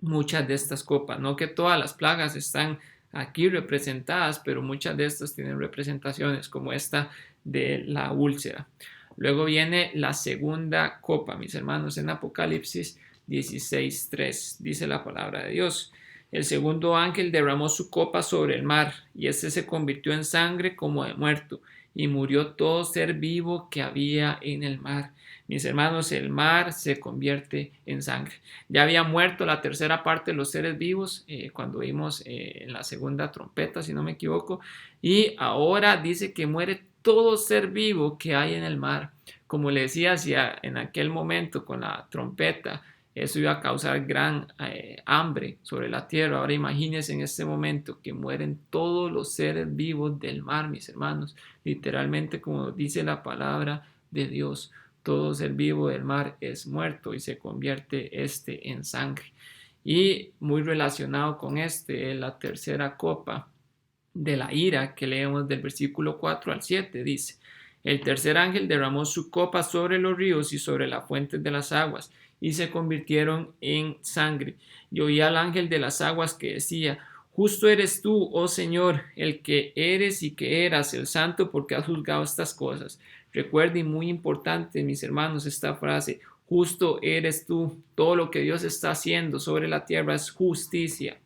Muchas de estas copas, no que todas las plagas están aquí representadas, pero muchas de estas tienen representaciones como esta de la úlcera. Luego viene la segunda copa, mis hermanos, en Apocalipsis 16:3. Dice la palabra de Dios: el segundo ángel derramó su copa sobre el mar, y este se convirtió en sangre como de muerto, y murió todo ser vivo que había en el mar. Mis hermanos, el mar se convierte en sangre. Ya había muerto la tercera parte de los seres vivos cuando vimos en la segunda trompeta, si no me equivoco, y ahora dice que muere todo ser vivo que hay en el mar. Como le decía, si en aquel momento con la trompeta eso iba a causar gran hambre sobre la tierra, ahora imagínense en este momento que mueren todos los seres vivos del mar, mis hermanos. Literalmente, como dice la palabra de Dios, todo ser vivo del mar es muerto y se convierte en sangre. Y muy relacionado con es la tercera copa de la ira que leemos del versículo 4 al 7. Dice: el tercer ángel derramó su copa sobre los ríos y sobre las fuentes de las aguas, y se convirtieron en sangre. Y oí al ángel de las aguas que decía: justo eres tú, oh Señor, el que eres y que eras, el santo, porque has juzgado estas cosas. Recuerden, muy importante, mis hermanos, esta frase: justo eres tú. Todo lo que Dios está haciendo sobre la tierra es justicia.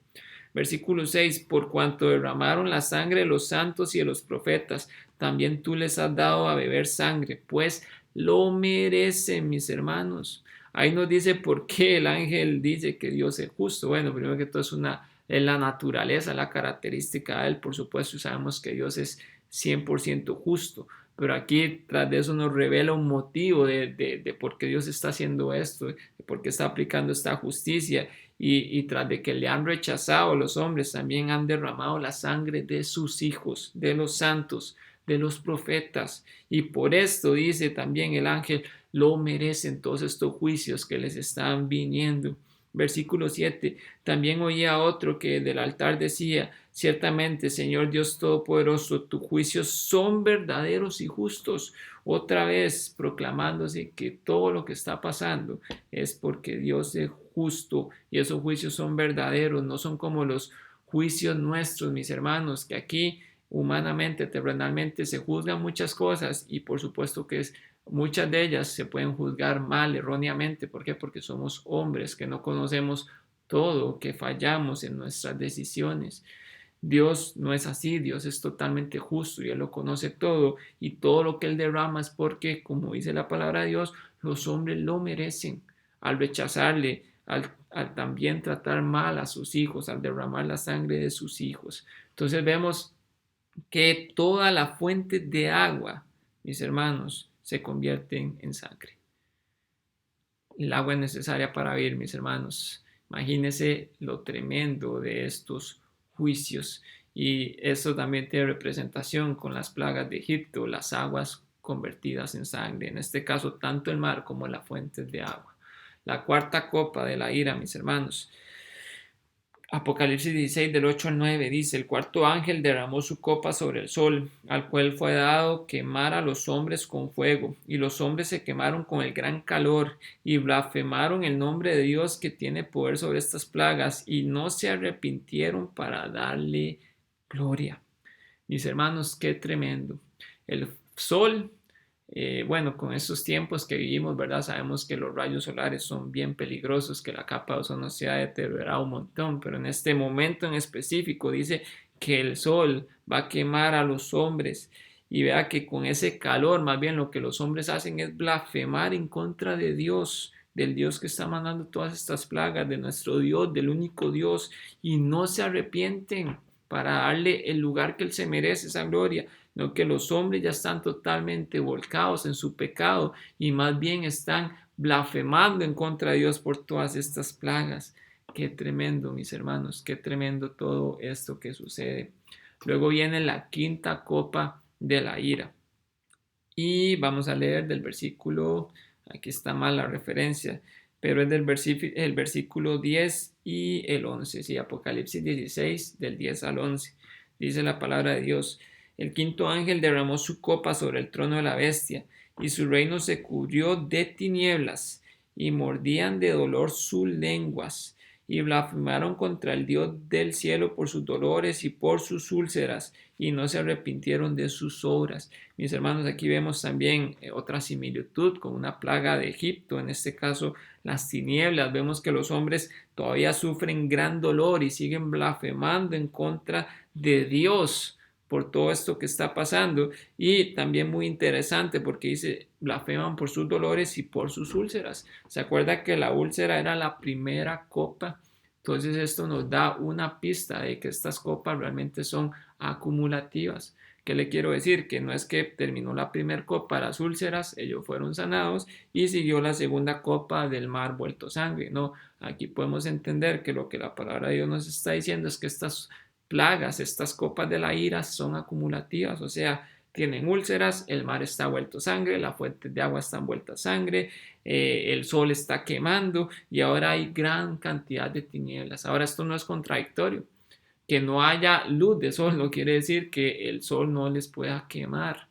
Versículo 6: por cuanto derramaron la sangre de los santos y de los profetas, también tú les has dado a beber sangre, pues lo merecen, mis hermanos. Ahí nos dice por qué el ángel dice que Dios es justo. Bueno, primero que todo es la naturaleza, la característica de él. Por supuesto, sabemos que Dios es 100% justo, pero aquí tras de eso nos revela un motivo de por qué Dios está haciendo esto, de por qué está aplicando esta justicia. Y tras de que le han rechazado, los hombres también han derramado la sangre de sus hijos, de los santos, de los profetas. Y por esto dice también el ángel: lo merecen todos estos juicios que les están viniendo. Versículo 7: también oía otro que del altar decía: ciertamente, Señor Dios Todopoderoso, tus juicios son verdaderos y justos. Otra vez proclamándose que todo lo que está pasando es porque Dios es justo y esos juicios son verdaderos, no son como los juicios nuestros, mis hermanos, que aquí humanamente, terrenalmente se juzgan muchas cosas, y por supuesto que muchas de ellas se pueden juzgar mal, erróneamente. ¿Por qué? Porque somos hombres que no conocemos todo, que fallamos en nuestras decisiones. Dios no es así. Dios es totalmente justo y Él lo conoce todo, y todo lo que Él derrama es porque, como dice la palabra de Dios, los hombres lo merecen al rechazarle, al también tratar mal a sus hijos, al derramar la sangre de sus hijos. Entonces vemos que toda la fuente de agua, mis hermanos, se convierten en sangre. El agua es necesaria para vivir, mis hermanos. Imagínense lo tremendo de estos juicios. Y eso también tiene representación con las plagas de Egipto, las aguas convertidas en sangre. En este caso, tanto el mar como las fuentes de agua. La cuarta copa de la ira, mis hermanos. Apocalipsis 16 del 8 al 9 dice, el cuarto ángel derramó su copa sobre el sol, al cual fue dado quemar a los hombres con fuego, y los hombres se quemaron con el gran calor, y blasfemaron el nombre de Dios que tiene poder sobre estas plagas, y no se arrepintieron para darle gloria. Mis hermanos, qué tremendo. El sol, bueno, con estos tiempos que vivimos, ¿verdad? Sabemos que los rayos solares son bien peligrosos, que la capa de ozono se ha deteriorado un montón, pero en este momento en específico dice que el sol va a quemar a los hombres y vea que con ese calor, más bien lo que los hombres hacen es blasfemar en contra de Dios, del Dios que está mandando todas estas plagas, de nuestro Dios, del único Dios, y no se arrepienten para darle el lugar que Él se merece, esa gloria, no que los hombres ya están totalmente volcados en su pecado y más bien están blasfemando en contra de Dios por todas estas plagas. Qué tremendo, mis hermanos, qué tremendo todo esto que sucede. Luego viene la quinta copa de la ira. Y vamos a leer del versículo, aquí está mal la referencia, pero es del el versículo 10 y el 11, sí, Apocalipsis 16, del 10 al 11. Dice la palabra de Dios, el quinto ángel derramó su copa sobre el trono de la bestia, y su reino se cubrió de tinieblas, y mordían de dolor sus lenguas, y blasfemaron contra el Dios del cielo por sus dolores y por sus úlceras, y no se arrepintieron de sus obras. Mis hermanos, aquí vemos también otra similitud con una plaga de Egipto, en este caso las tinieblas. Vemos que los hombres todavía sufren gran dolor y siguen blasfemando en contra de Dios por todo esto que está pasando. Y también muy interesante porque dice, blasfeman por sus dolores y por sus úlceras. ¿Se acuerda que la úlcera era la primera copa? Entonces esto nos da una pista de que estas copas realmente son acumulativas. ¿Qué le quiero decir? Que no es que terminó la primera copa de las úlceras, ellos fueron sanados y siguió la segunda copa del mar vuelto sangre. No, aquí podemos entender que lo que la palabra de Dios nos está diciendo es que estas plagas, estas copas de la ira son acumulativas, o sea, tienen úlceras, el mar está vuelto sangre, las fuentes de agua están vueltas sangre, el sol está quemando y ahora hay gran cantidad de tinieblas. Ahora esto no es contradictorio. Que no haya luz de sol no quiere decir que el sol no les pueda quemar.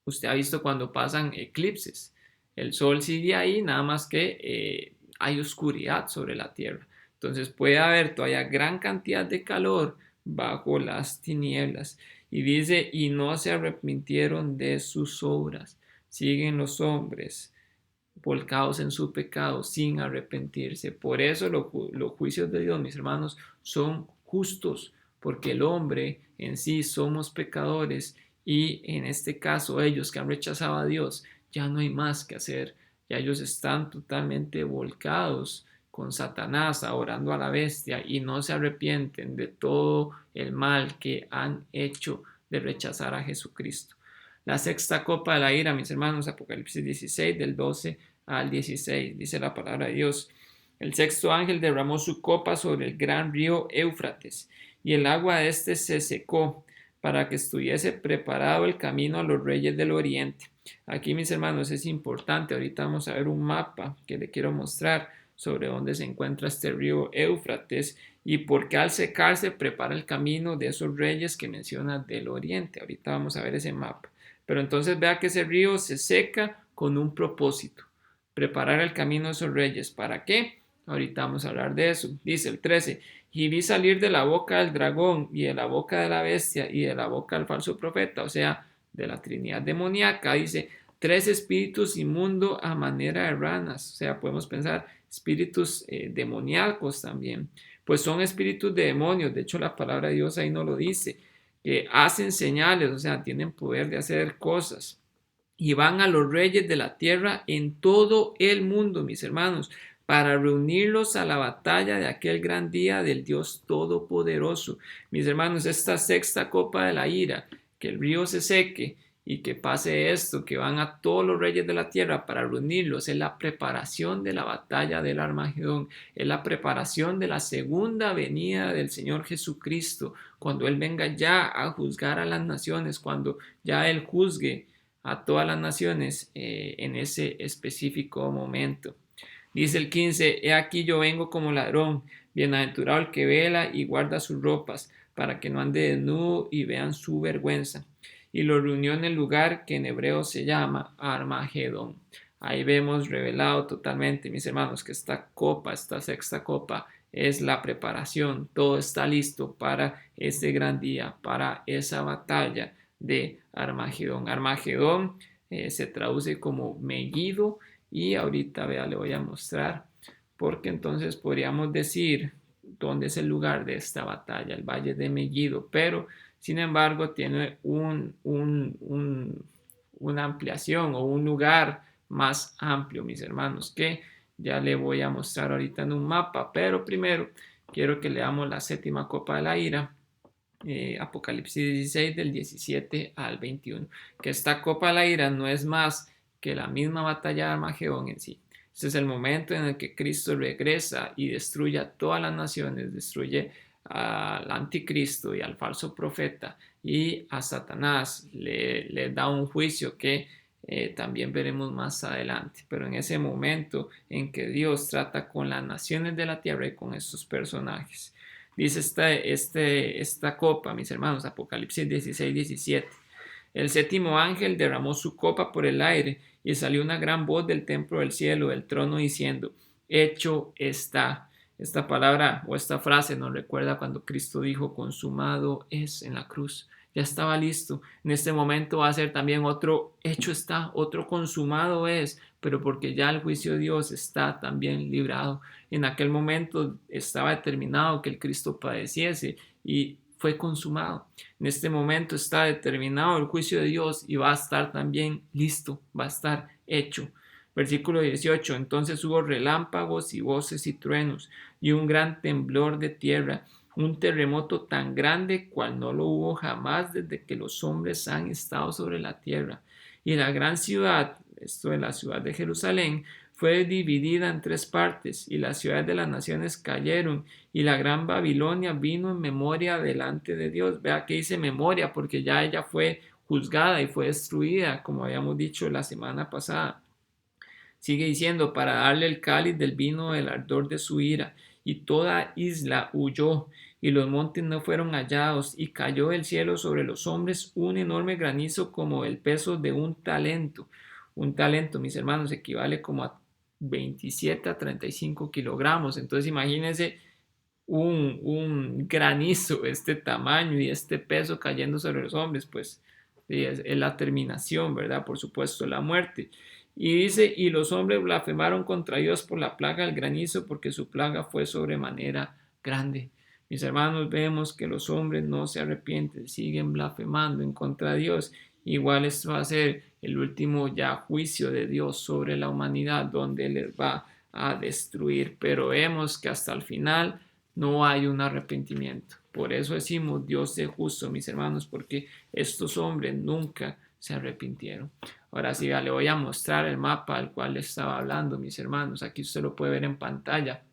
Usted ha visto cuando pasan eclipses. El sol sigue ahí, nada más que hay oscuridad sobre la tierra. Entonces puede haber todavía gran cantidad de calor bajo las tinieblas. Y dice, y no se arrepintieron de sus obras. Siguen los hombres volcados en su pecado sin arrepentirse. Por eso los juicios de Dios, mis hermanos, son justos, porque el hombre en sí somos pecadores y en este caso ellos que han rechazado a Dios, ya no hay más que hacer, ya ellos están totalmente volcados con Satanás, orando a la bestia y no se arrepienten de todo el mal que han hecho de rechazar a Jesucristo. La sexta copa de la ira, mis hermanos, Apocalipsis 16 del 12 al 16, dice la palabra de Dios. El sexto ángel derramó su copa sobre el gran río Éufrates, y el agua de éste se secó, para que estuviese preparado el camino a los reyes del oriente. Aquí, mis hermanos, es importante, ahorita vamos a ver un mapa que le quiero mostrar sobre dónde se encuentra este río Éufrates y por qué al secarse prepara el camino de esos reyes que menciona del oriente. Ahorita vamos a ver ese mapa. Pero entonces vea que ese río se seca con un propósito, preparar el camino de esos reyes. ¿Para qué? Ahorita vamos a hablar de eso. Dice el 13, y vi salir de la boca del dragón y de la boca de la bestia y de la boca del falso profeta, o sea, de la Trinidad demoníaca, dice, tres espíritus inmundos a manera de ranas, o sea, podemos pensar espíritus demoníacos también, pues son espíritus de demonios, de hecho la palabra de Dios ahí no lo dice, que hacen señales, o sea, tienen poder de hacer cosas y van a los reyes de la tierra en todo el mundo, mis hermanos, para reunirlos a la batalla de aquel gran día del Dios Todopoderoso. Mis hermanos, esta sexta copa de la ira, que el río se seque y que pase esto, que van a todos los reyes de la tierra para reunirlos, es la preparación de la batalla del Armagedón, es la preparación de la segunda venida del Señor Jesucristo, cuando Él venga ya a juzgar a las naciones, cuando ya Él juzgue a todas las naciones en ese específico momento. Dice el 15, he aquí yo vengo como ladrón, Bienaventurado el que vela y guarda sus ropas, para que no ande desnudo y vean su vergüenza. Y lo reunió en el lugar que en hebreo se llama Armagedón. Ahí vemos revelado totalmente, mis hermanos, que esta copa, esta sexta copa, es la preparación. Todo está listo para ese gran día, para esa batalla de Armagedón. Armagedón se traduce como Megiddo y ahorita vea, le voy a mostrar porque entonces podríamos decir dónde es el lugar de esta batalla, el Valle de Megiddo, pero sin embargo tiene una ampliación o un lugar más amplio, mis hermanos, que ya le voy a mostrar ahorita en un mapa, pero primero quiero que leamos la séptima copa de la ira, Apocalipsis 16 del 17 al 21, que esta copa de la ira no es más que la misma batalla de Armagedón en sí. Este es el momento en el que Cristo regresa y destruye a todas las naciones, destruye al anticristo y al falso profeta y a Satanás, le da un juicio que también veremos más adelante, pero en ese momento en que Dios trata con las naciones de la tierra y con estos personajes. Dice esta copa, mis hermanos, Apocalipsis 16, 17. El séptimo ángel derramó su copa por el aire y salió una gran voz del templo del cielo, del trono, diciendo, hecho está. Esta palabra o esta frase nos recuerda cuando Cristo dijo, consumado es en la cruz. Ya estaba listo. En este momento va a ser también otro hecho está, otro consumado es, pero porque ya el juicio de Dios está también librado. En aquel momento estaba determinado que el Cristo padeciese y fue consumado. En este momento está determinado el juicio de Dios y va a estar también listo, va a estar hecho. Versículo 18, entonces hubo relámpagos y voces y truenos y un gran temblor de tierra, un terremoto tan grande cual no lo hubo jamás desde que los hombres han estado sobre la tierra. Y la gran ciudad, esto es la ciudad de Jerusalén, fue dividida en tres partes, y las ciudades de las naciones cayeron, y la gran Babilonia vino en memoria delante de Dios. Vea que dice memoria, porque ya ella fue juzgada y fue destruida, como habíamos dicho la semana pasada. Sigue diciendo, para darle el cáliz del vino del ardor de su ira, y toda isla huyó, y los montes no fueron hallados, y cayó del cielo sobre los hombres un enorme granizo como el peso de un talento. Un talento, mis hermanos, equivale como a 27 a 35 kilogramos. Entonces imagínense un granizo de este tamaño y este peso cayendo sobre los hombres, pues es la terminación, ¿verdad? Por supuesto, la muerte. Y dice, y los hombres blasfemaron contra Dios por la plaga del granizo, porque su plaga fue sobremanera grande. Mis hermanos, vemos que los hombres no se arrepienten, siguen blasfemando en contra de Dios. Igual esto va a ser el último ya juicio de Dios sobre la humanidad, donde les va a destruir. Pero vemos que hasta el final no hay un arrepentimiento. Por eso decimos Dios es justo, mis hermanos, porque estos hombres nunca se arrepintieron. Ahora sí, le voy a mostrar el mapa al cual les estaba hablando, mis hermanos. Aquí usted lo puede ver en pantalla.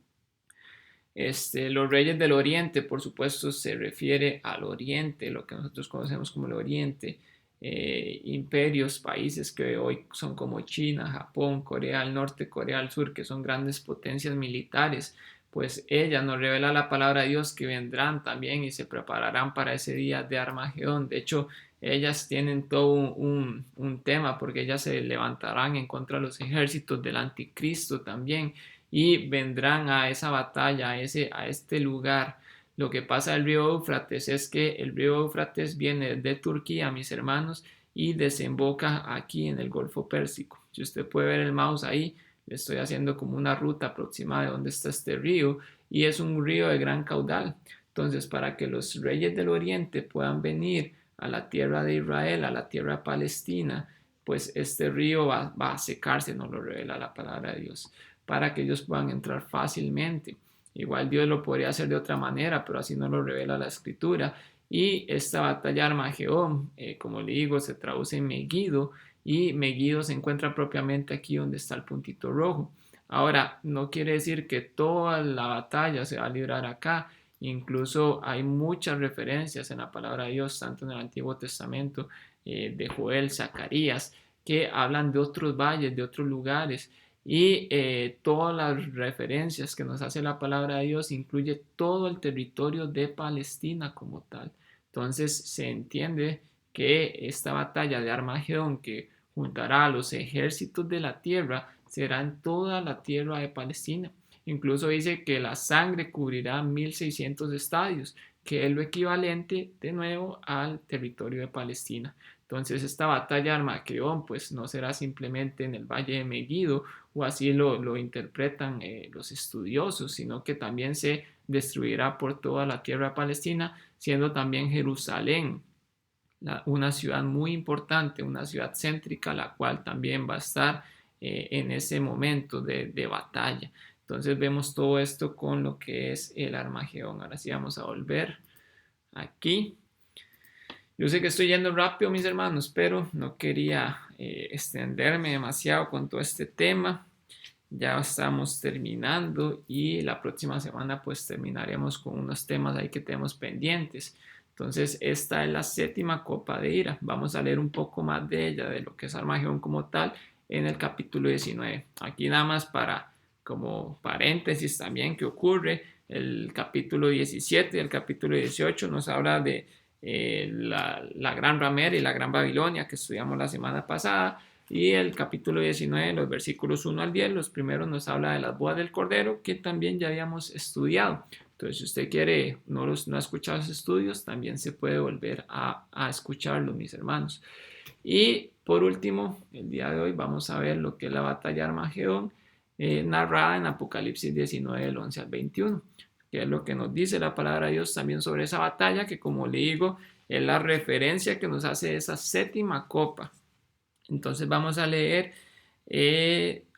Los reyes del oriente, por supuesto, se refiere al oriente, lo que nosotros conocemos como el oriente. Imperios, países que hoy son como China, Japón, Corea del Norte, Corea del Sur, que son grandes potencias militares, pues ella nos revela la palabra de Dios que vendrán también y se prepararán para ese día de Armagedón. De hecho, ellas tienen todo un tema porque ellas se levantarán en contra de los ejércitos del anticristo también y vendrán a esa batalla, a este lugar. Lo que pasa el río Éufrates es que el río Éufrates viene de Turquía, mis hermanos, y desemboca aquí en el Golfo Pérsico. Si usted puede ver el mouse ahí, le estoy haciendo como una ruta aproximada de dónde está este río y es un río de gran caudal. Entonces, para que los reyes del oriente puedan venir a la tierra de Israel, a la tierra palestina, pues este río va a secarse, nos lo revela la palabra de Dios, para que ellos puedan entrar fácilmente. Igual Dios lo podría hacer de otra manera, pero así nos lo revela la escritura. Y esta batalla Armagedón, como le digo, se traduce en Megiddo, y Megiddo se encuentra propiamente aquí donde está el puntito rojo. Ahora, no quiere decir que toda la batalla se va a librar acá. Incluso hay muchas referencias en la palabra de Dios, tanto en el Antiguo Testamento, de Joel, Zacarías, que hablan de otros valles, de otros lugares. Y todas las referencias que nos hace la palabra de Dios incluye todo el territorio de Palestina como tal. Entonces se entiende que esta batalla de Armagedón, que juntará a los ejércitos de la tierra, será en toda la tierra de Palestina. Incluso dice que la sangre cubrirá 1600 estadios, que es lo equivalente de nuevo al territorio de Palestina. Entonces esta batalla de Armagedón pues no será simplemente en el valle de Megiddo, o así lo interpretan los estudiosos, sino que también se destruirá por toda la tierra de Palestina, siendo también Jerusalén una ciudad muy importante, una ciudad céntrica, la cual también va a estar en ese momento de batalla. Entonces vemos todo esto con lo que es el Armagedón. Ahora sí vamos a volver aquí. Yo sé que estoy yendo rápido, mis hermanos, pero no quería extenderme demasiado con todo este tema. Ya estamos terminando y la próxima semana pues terminaremos con unos temas ahí que tenemos pendientes. Entonces esta es la séptima copa de ira. Vamos a leer un poco más de ella, de lo que es Armagedón como tal, en el capítulo 19. Aquí nada más para como paréntesis también que ocurre, el capítulo 17 y el capítulo 18 nos habla de la gran ramera y la gran Babilonia que estudiamos la semana pasada. Y el capítulo 19, los versículos 1 al 10, los primeros nos habla de las bodas del Cordero, que también ya habíamos estudiado. Entonces, si usted quiere, no ha escuchado los estudios, también se puede volver a escucharlos, mis hermanos. Y por último, el día de hoy vamos a ver lo que es la batalla de Armagedón, narrada en Apocalipsis 19, del 11 al 21, que es lo que nos dice la palabra de Dios también sobre esa batalla, que como le digo, es la referencia que nos hace esa séptima copa. Entonces vamos a leer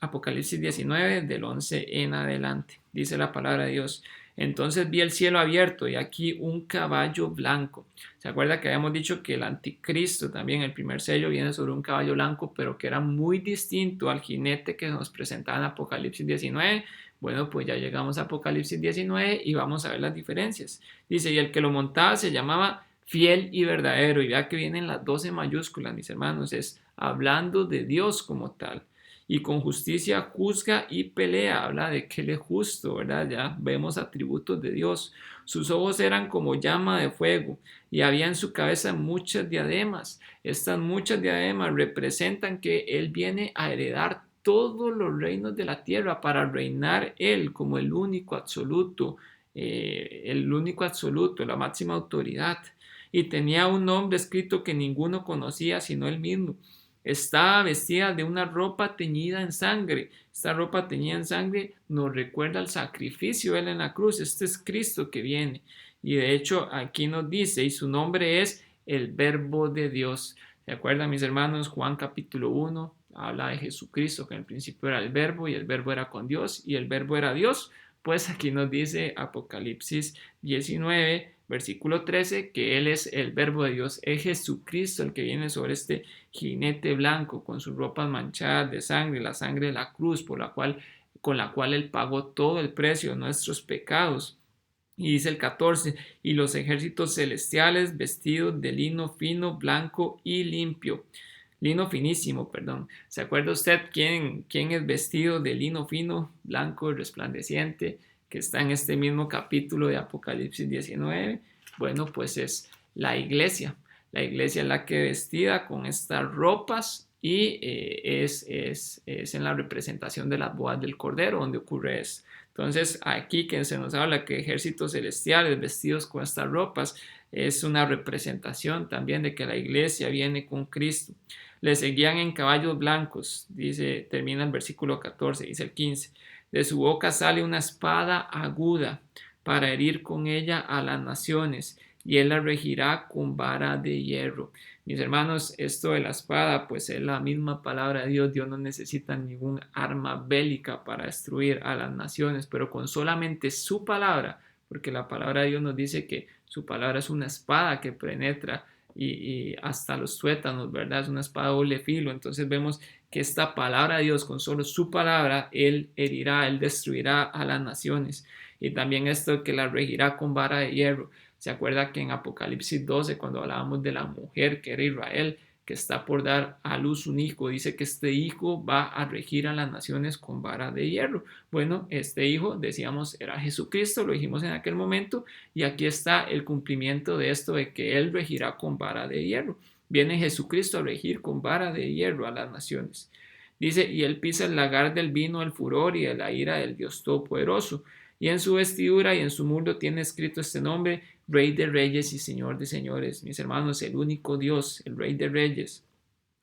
Apocalipsis 19 del 11 en adelante. Dice la palabra de Dios. Entonces vi el cielo abierto y aquí un caballo blanco. ¿Se acuerda que habíamos dicho que el anticristo también, el primer sello, viene sobre un caballo blanco, pero que era muy distinto al jinete que nos presentaba en Apocalipsis 19? Bueno, pues ya llegamos a Apocalipsis 19 y vamos a ver las diferencias. Dice, y el que lo montaba se llamaba Fiel y Verdadero. Y vea que vienen las 12 mayúsculas, mis hermanos. Es hablando de Dios como tal. Y con justicia juzga y pelea, habla de que Él es justo, ¿verdad? Ya vemos atributos de Dios. Sus ojos eran como llama de fuego y había en su cabeza muchas diademas. Estas muchas diademas representan que Él viene a heredar todos los reinos de la tierra para reinar Él como el único absoluto, la máxima autoridad. Y tenía un nombre escrito que ninguno conocía sino Él mismo. Estaba vestida de una ropa teñida en sangre. Esta ropa teñida en sangre nos recuerda al sacrificio de Él en la cruz. Este es Cristo que viene. Y de hecho aquí nos dice, y su nombre es el Verbo de Dios. ¿Se acuerdan, mis hermanos? Juan capítulo 1 habla de Jesucristo, que en el principio era el Verbo y el Verbo era con Dios y el Verbo era Dios. Pues aquí nos dice Apocalipsis 19, versículo 13, que Él es el Verbo de Dios, es Jesucristo el que viene sobre este jinete blanco con sus ropas manchadas de sangre, la sangre de la cruz con la cual Él pagó todo el precio de nuestros pecados. Y dice el 14, y los ejércitos celestiales vestidos de lino fino, blanco y limpio. Lino finísimo, perdón. ¿Se acuerda usted quién es vestido de lino fino, blanco y resplandeciente, que está en este mismo capítulo de Apocalipsis 19? Bueno, pues es la iglesia. La iglesia es la que vestida con estas ropas y es en la representación de las bodas del Cordero donde ocurre eso. Entonces aquí que se nos habla que ejércitos celestiales vestidos con estas ropas es una representación también de que la iglesia viene con Cristo. Le seguían en caballos blancos, dice, termina el versículo 14, dice el 15. De su boca sale una espada aguda para herir con ella a las naciones, y él la regirá con vara de hierro. Mis hermanos, esto de la espada, pues es la misma palabra de Dios. Dios no necesita ningún arma bélica para destruir a las naciones, pero con solamente su palabra, porque la palabra de Dios nos dice que su palabra es una espada que penetra y hasta los tuétanos, ¿verdad? Es una espada doble filo. Entonces vemos que esta palabra de Dios, con solo su palabra, Él herirá, Él destruirá a las naciones. Y también esto que la regirá con vara de hierro. ¿Se acuerda que en Apocalipsis 12, cuando hablábamos de la mujer que era Israel, que está por dar a luz un hijo. Dice que este hijo va a regir a las naciones con vara de hierro. Bueno, este hijo, decíamos, era Jesucristo, lo dijimos en aquel momento, y aquí está el cumplimiento de esto, de que él regirá con vara de hierro. Viene Jesucristo a regir con vara de hierro a las naciones. Dice, y él pisa el lagar del vino, el furor y de la ira del Dios Todopoderoso. Y en su vestidura y en su muslo tiene escrito este nombre: Rey de Reyes y Señor de Señores. Mis hermanos, el único Dios, el Rey de Reyes.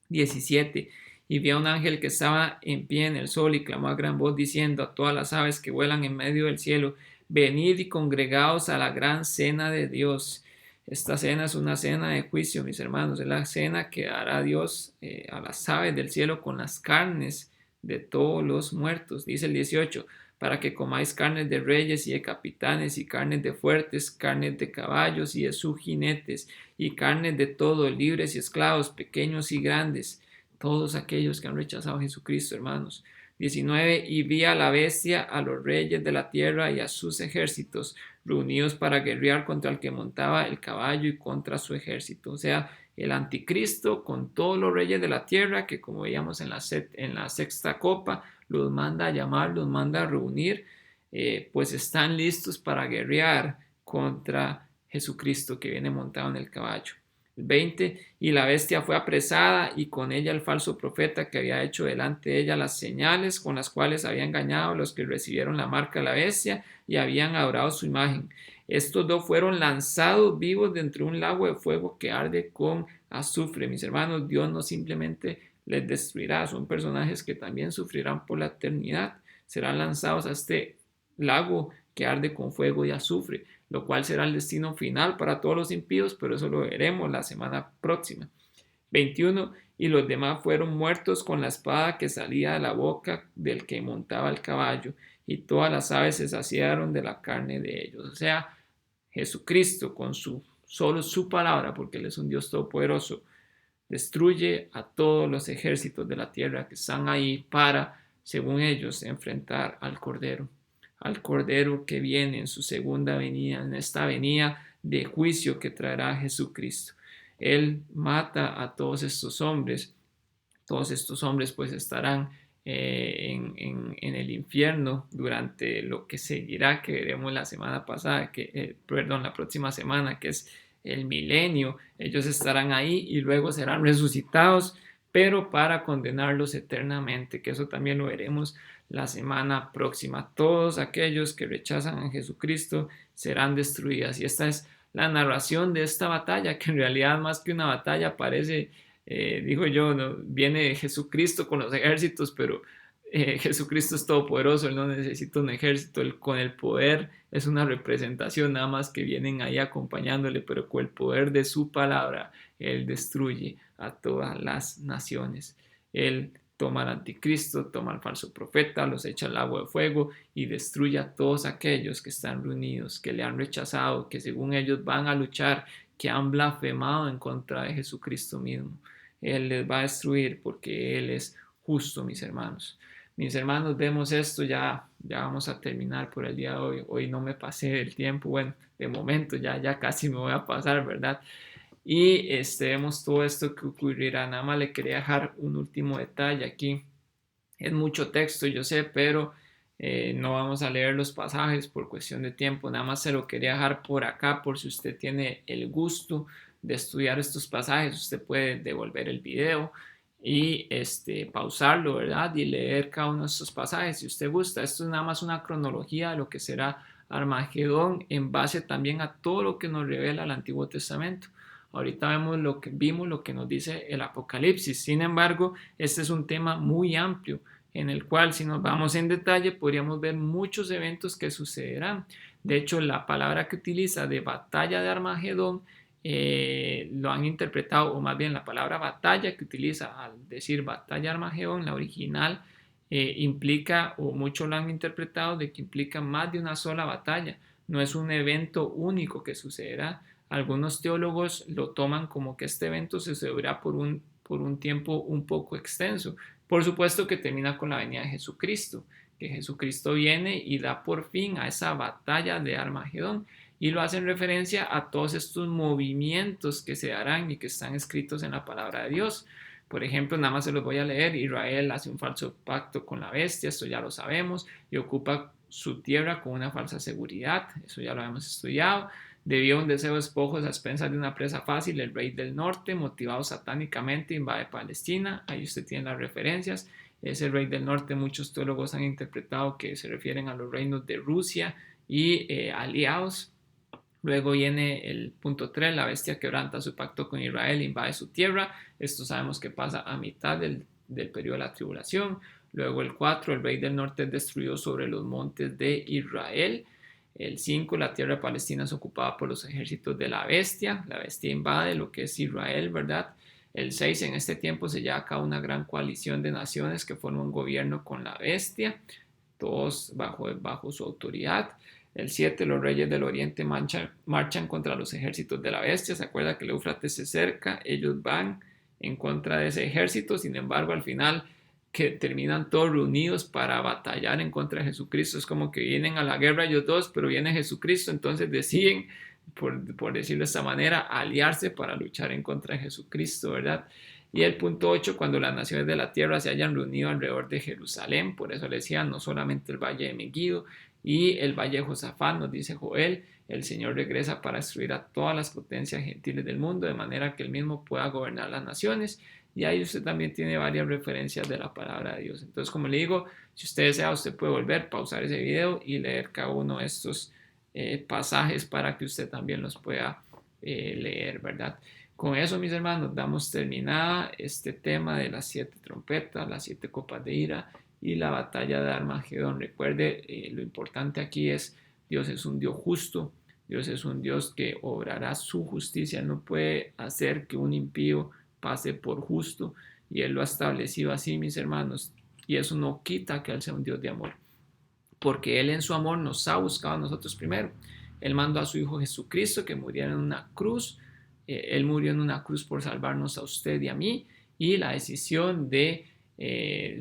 17. Y vi a un ángel que estaba en pie en el sol y clamó a gran voz diciendo a todas las aves que vuelan en medio del cielo: venid y congregaos a la gran cena de Dios. Esta cena es una cena de juicio, mis hermanos. Es la cena que hará Dios a las aves del cielo con las carnes de todos los muertos. Dice el 18, para que comáis carnes de reyes y de capitanes y carnes de fuertes, carnes de caballos y de sus jinetes y carnes de todo, libres y esclavos, pequeños y grandes, todos aquellos que han rechazado a Jesucristo, hermanos. 19. Y vi a la bestia, a los reyes de la tierra y a sus ejércitos reunidos para guerrear contra el que montaba el caballo y contra su ejército. O sea, el anticristo con todos los reyes de la tierra, que como veíamos en la sexta copa, los manda a llamar, los manda a reunir, pues están listos para guerrear contra Jesucristo que viene montado en el caballo. 20. Y la bestia fue apresada y con ella el falso profeta que había hecho delante de ella las señales con las cuales había engañado a los que recibieron la marca de la bestia y habían adorado su imagen. Estos dos fueron lanzados vivos dentro de un lago de fuego que arde con azufre. Mis hermanos, Dios no simplemente les destruirá, son personajes que también sufrirán por la eternidad. Serán lanzados a este lago que arde con fuego y azufre, lo cual será el destino final para todos los impíos, pero eso lo veremos la semana próxima. 21. Y los demás fueron muertos con la espada que salía de la boca del que montaba el caballo, y todas las aves se saciaron de la carne de ellos. O sea, Jesucristo con solo su palabra, porque Él es un Dios todopoderoso, destruye a todos los ejércitos de la tierra que están ahí para, según ellos, enfrentar al Cordero que viene en su segunda venida, en esta venida de juicio que traerá Jesucristo. Él mata a todos estos hombres pues estarán en el infierno durante lo que seguirá, que veremos la semana pasada, la próxima semana, que es el milenio. Ellos estarán ahí y luego serán resucitados, pero para condenarlos eternamente, que eso también lo veremos la semana próxima. Todos aquellos que rechazan a Jesucristo serán destruidos. Y esta es la narración de esta batalla, que en realidad más que una batalla parece, digo yo, ¿no? Viene Jesucristo con los ejércitos, pero Jesucristo es todopoderoso, Él no necesita un ejército, Él con el poder es una representación nada más que vienen ahí acompañándole, pero con el poder de su palabra Él destruye a todas las naciones. Él toma al anticristo, toma al falso profeta, los echa al agua de fuego y destruye a todos aquellos que están reunidos, que le han rechazado, que según ellos van a luchar, que han blasfemado en contra de Jesucristo mismo. Él les va a destruir porque Él es justo, mis hermanos. Mis hermanos, vemos esto, ya vamos a terminar por el día de hoy. Hoy no me pasé el tiempo, bueno, de momento ya casi me voy a pasar, ¿verdad? Y vemos todo esto que ocurrirá. Nada más le quería dejar un último detalle aquí. Es mucho texto, yo sé, pero no vamos a leer los pasajes por cuestión de tiempo. Nada más se lo quería dejar por acá por si usted tiene el gusto de estudiar estos pasajes. Usted puede devolver el video y pausarlo, ¿verdad? Y leer cada uno de estos pasajes si usted gusta. Esto es nada más una cronología de lo que será Armagedón en base también a todo lo que nos revela el Antiguo Testamento. Ahorita vimos lo que nos dice el Apocalipsis. Sin embargo, este es un tema muy amplio en el cual, si nos vamos en detalle, podríamos ver muchos eventos que sucederán. De hecho, la palabra que utiliza de batalla de Armagedón lo han interpretado, o más bien la palabra batalla que utiliza al decir batalla de Armagedón, la original, implica, o muchos lo han interpretado, de que implica más de una sola batalla. No es un evento único que sucederá. Algunos teólogos lo toman como que este evento se sucederá por un tiempo un poco extenso. Por supuesto que termina con la venida de Jesucristo, que Jesucristo viene y da por fin a esa batalla de Armagedón. y lo hace en referencia a todos estos movimientos que se darán y que están escritos en la palabra de Dios. Por ejemplo, nada más se los voy a leer. Israel hace un falso pacto con la bestia, esto ya lo sabemos, y ocupa su tierra con una falsa seguridad, eso ya lo hemos estudiado. Debido a un deseo de despojos a expensas de una presa fácil, el rey del norte, motivado satánicamente, invade Palestina. Ahí usted tiene las referencias. Ese rey del norte, muchos teólogos han interpretado que se refieren a los reinos de Rusia y aliados. Luego viene el punto 3, la bestia quebranta su pacto con Israel, invade su tierra. Esto sabemos que pasa a mitad del periodo de la tribulación. Luego el 4, el rey del norte es destruido sobre los montes de Israel. El 5, la tierra palestina es ocupada por los ejércitos de la bestia invade lo que es Israel, ¿verdad? El 6, en este tiempo se lleva a cabo una gran coalición de naciones que forman un gobierno con la bestia, todos bajo su autoridad. El 7, los reyes del oriente marchan contra los ejércitos de la bestia. Se acuerda que el Éufrates se acerca, ellos van en contra de ese ejército, sin embargo al final que terminan todos reunidos para batallar en contra de Jesucristo. Es como que vienen a la guerra ellos dos, pero viene Jesucristo, entonces deciden, por decirlo de esta manera, aliarse para luchar en contra de Jesucristo, ¿verdad? Y el punto 8, cuando las naciones de la tierra se hayan reunido alrededor de Jerusalén, por eso le decía, no solamente el valle de Megiddo y el valle de Josafat, nos dice Joel, el Señor regresa para destruir a todas las potencias gentiles del mundo, de manera que él mismo pueda gobernar las naciones. Y ahí usted también tiene varias referencias de la palabra de Dios. Entonces, como le digo, si usted desea, usted puede volver, pausar ese video y leer cada uno de estos pasajes para que usted también los pueda leer, ¿verdad? Con eso, mis hermanos, damos terminada este tema de las 7 trompetas, las 7 copas de ira y la batalla de Armagedón. Recuerde, lo importante aquí es, Dios es un Dios justo, Dios es un Dios que obrará su justicia, no puede hacer que un impío pase por justo, y Él lo ha establecido así, mis hermanos, y eso no quita que Él sea un Dios de amor, porque Él en su amor nos ha buscado a nosotros primero. Él mandó a su Hijo Jesucristo que muriera en una cruz, Él murió en una cruz por salvarnos a usted y a mí, y la decisión de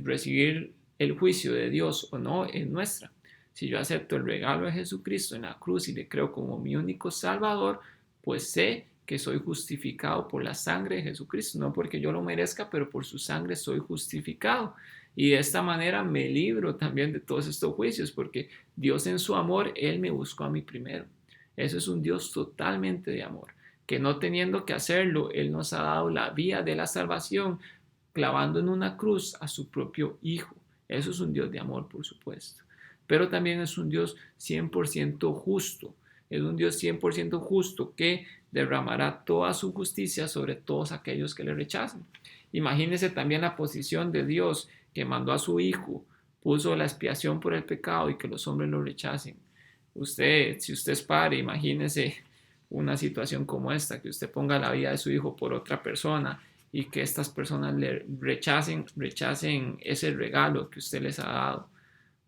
recibir el juicio de Dios o no es nuestra. Si yo acepto el regalo de Jesucristo en la cruz y le creo como mi único Salvador, pues sé que soy justificado por la sangre de Jesucristo, no porque yo lo merezca, pero por su sangre soy justificado. Y de esta manera me libro también de todos estos juicios, porque Dios en su amor, Él me buscó a mí primero. Eso es un Dios totalmente de amor, que no teniendo que hacerlo, Él nos ha dado la vía de la salvación, clavando en una cruz a su propio Hijo. Eso es un Dios de amor, por supuesto. Pero también es un Dios 100% justo. Es un Dios 100% justo que derramará toda su justicia sobre todos aquellos que le rechazan. Imagínese también la posición de Dios que mandó a su Hijo, puso la expiación por el pecado y que los hombres lo rechacen. Si usted es padre, imagínese una situación como esta, que usted ponga la vida de su hijo por otra persona y que estas personas le rechacen ese regalo que usted les ha dado,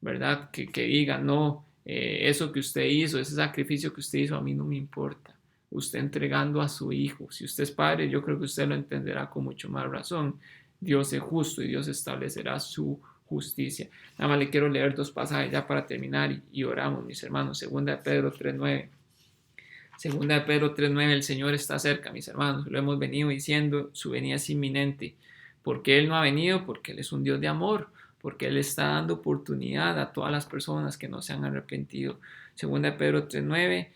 ¿verdad? Que digan, no, eso que usted hizo, ese sacrificio que usted hizo, a mí no me importa. Usted entregando a su hijo. Si usted es padre, yo creo que usted lo entenderá con mucho más razón. Dios es justo y Dios establecerá su justicia. Nada más le quiero leer 2 pasajes ya para terminar y oramos, mis hermanos. Segunda de Pedro 3:9. Segunda de Pedro 3:9, el Señor está cerca, mis hermanos. Lo hemos venido diciendo, su venida es inminente. ¿Por qué Él no ha venido? Porque Él es un Dios de amor, porque Él está dando oportunidad a todas las personas que no se han arrepentido. Segunda de Pedro 3:9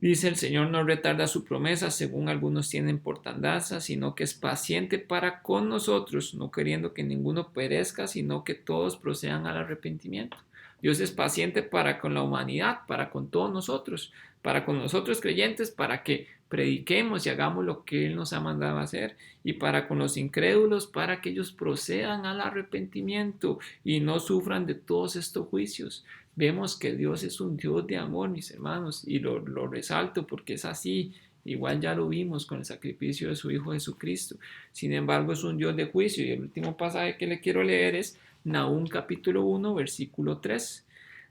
dice, el Señor no retarda su promesa, según algunos tienen por tardanza, sino que es paciente para con nosotros, no queriendo que ninguno perezca, sino que todos procedan al arrepentimiento. Dios es paciente para con la humanidad, para con todos nosotros, para con nosotros creyentes, para que prediquemos y hagamos lo que Él nos ha mandado a hacer, y para con los incrédulos, para que ellos procedan al arrepentimiento y no sufran de todos estos juicios. Vemos que Dios es un Dios de amor, mis hermanos, y lo resalto porque es así. Igual ya lo vimos con el sacrificio de su Hijo Jesucristo. Sin embargo, es un Dios de juicio. Y el último pasaje que le quiero leer es Nahum capítulo 1, versículo 3.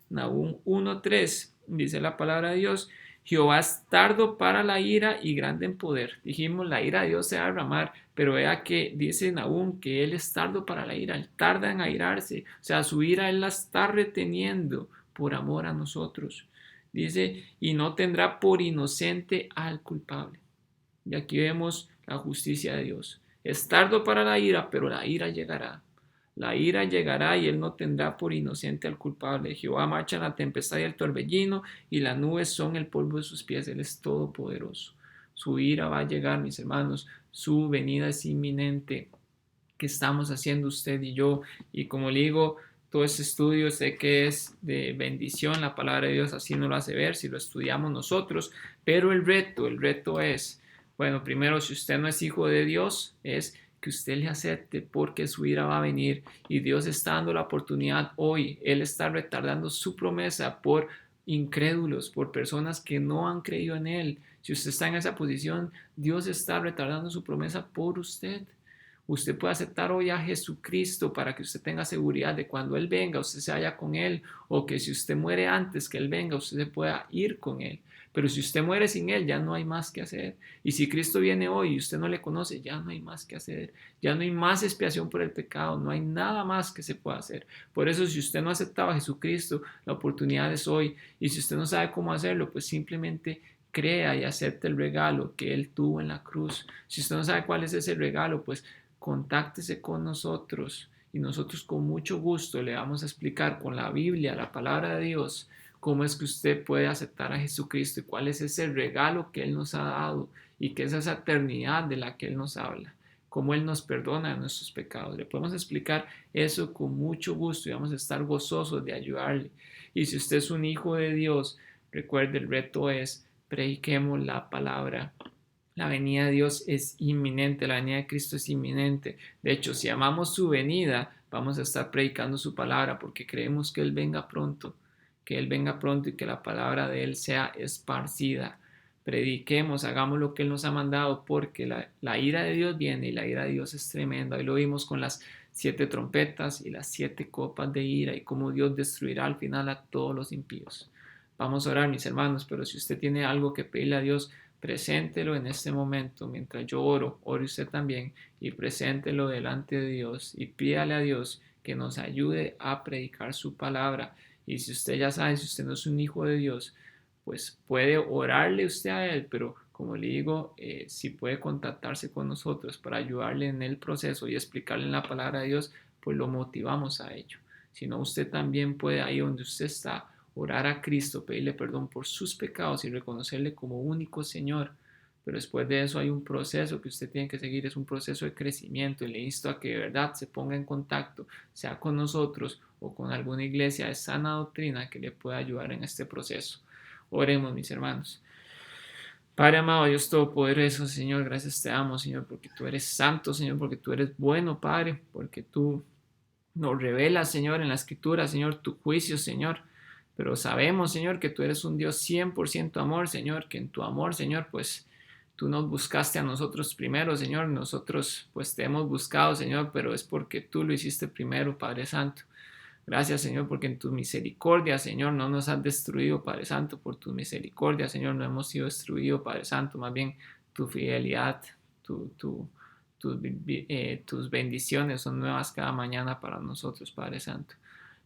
Nahum 1:3 dice la palabra de Dios, Jehová es tardo para la ira y grande en poder. Dijimos, la ira de Dios se va a derramar, pero vea que dice Nahum que Él es tardo para la ira, Él tarda en airarse, o sea, su ira Él la está reteniendo por amor a nosotros. Dice, y no tendrá por inocente al culpable. Y aquí vemos la justicia de Dios. Es tardo para la ira, pero la ira llegará. La ira llegará y él no tendrá por inocente al culpable. Jehová marcha en la tempestad y el torbellino, y las nubes son el polvo de sus pies. Él es todopoderoso. Su ira va a llegar, mis hermanos. Su venida es inminente. ¿Qué estamos haciendo usted y yo? Y como le digo, todo este estudio sé que es de bendición. La palabra de Dios así nos lo hace ver si lo estudiamos nosotros. Pero el reto es, bueno, primero, si usted no es hijo de Dios, es que usted le acepte, porque su ira va a venir y Dios está dando la oportunidad hoy. Él está retardando su promesa por incrédulos, por personas que no han creído en Él. Si usted está en esa posición, Dios está retardando su promesa por usted. Usted puede aceptar hoy a Jesucristo para que usted tenga seguridad de cuando Él venga, usted se vaya con Él, o que si usted muere antes que Él venga, usted se pueda ir con Él. Pero si usted muere sin Él, ya no hay más que hacer. Y si Cristo viene hoy y usted no le conoce, ya no hay más que hacer. Ya no hay más expiación por el pecado. No hay nada más que se pueda hacer. Por eso, si usted no aceptaba a Jesucristo, la oportunidad es hoy. Y si usted no sabe cómo hacerlo, pues simplemente crea y acepte el regalo que Él tuvo en la cruz. Si usted no sabe cuál es ese regalo, pues contáctese con nosotros y nosotros con mucho gusto le vamos a explicar con la Biblia, la palabra de Dios, cómo es que usted puede aceptar a Jesucristo y cuál es ese regalo que Él nos ha dado y qué es esa eternidad de la que Él nos habla, cómo Él nos perdona de nuestros pecados. Le podemos explicar eso con mucho gusto y vamos a estar gozosos de ayudarle. Y si usted es un hijo de Dios, recuerde, el reto es prediquemos la palabra. La venida de Dios es inminente, la venida de Cristo es inminente. De hecho, si amamos su venida, vamos a estar predicando su palabra porque creemos que Él venga pronto, y que la palabra de Él sea esparcida. Prediquemos, hagamos lo que Él nos ha mandado porque la ira de Dios viene y la ira de Dios es tremenda. Hoy lo vimos con las 7 trompetas y las 7 copas de ira y cómo Dios destruirá al final a todos los impíos. Vamos a orar, mis hermanos, pero si usted tiene algo que pedirle a Dios, preséntelo en este momento. Mientras yo oro, ore usted también y preséntelo delante de Dios y pídale a Dios que nos ayude a predicar su palabra. Y si usted ya sabe, si usted no es un hijo de Dios, pues puede orarle usted a Él, pero como le digo, si puede contactarse con nosotros para ayudarle en el proceso y explicarle en la palabra de Dios, pues lo motivamos a ello. Si no, usted también puede, ahí donde usted está, orar a Cristo, pedirle perdón por sus pecados y reconocerle como único Señor. Pero después de eso hay un proceso que usted tiene que seguir, es un proceso de crecimiento y le insto a que de verdad se ponga en contacto, sea con nosotros o con alguna iglesia de sana doctrina que le pueda ayudar en este proceso. Oremos, mis hermanos. Padre amado, Dios Todopoderoso, Señor, gracias te amo, Señor, porque tú eres santo, Señor, porque tú eres bueno, Padre, porque tú nos revelas, Señor, en la Escritura, Señor, tu juicio, Señor. Pero sabemos, Señor, que tú eres un Dios 100% amor, Señor, que en tu amor, Señor, pues tú nos buscaste a nosotros primero, Señor. Nosotros, pues te hemos buscado, Señor, pero es porque tú lo hiciste primero, Padre Santo. Gracias, Señor, porque en tu misericordia, Señor, no nos has destruido, Padre Santo. Por tu misericordia, Señor, no hemos sido destruidos, Padre Santo. Más bien, tu fidelidad, tus bendiciones son nuevas cada mañana para nosotros, Padre Santo.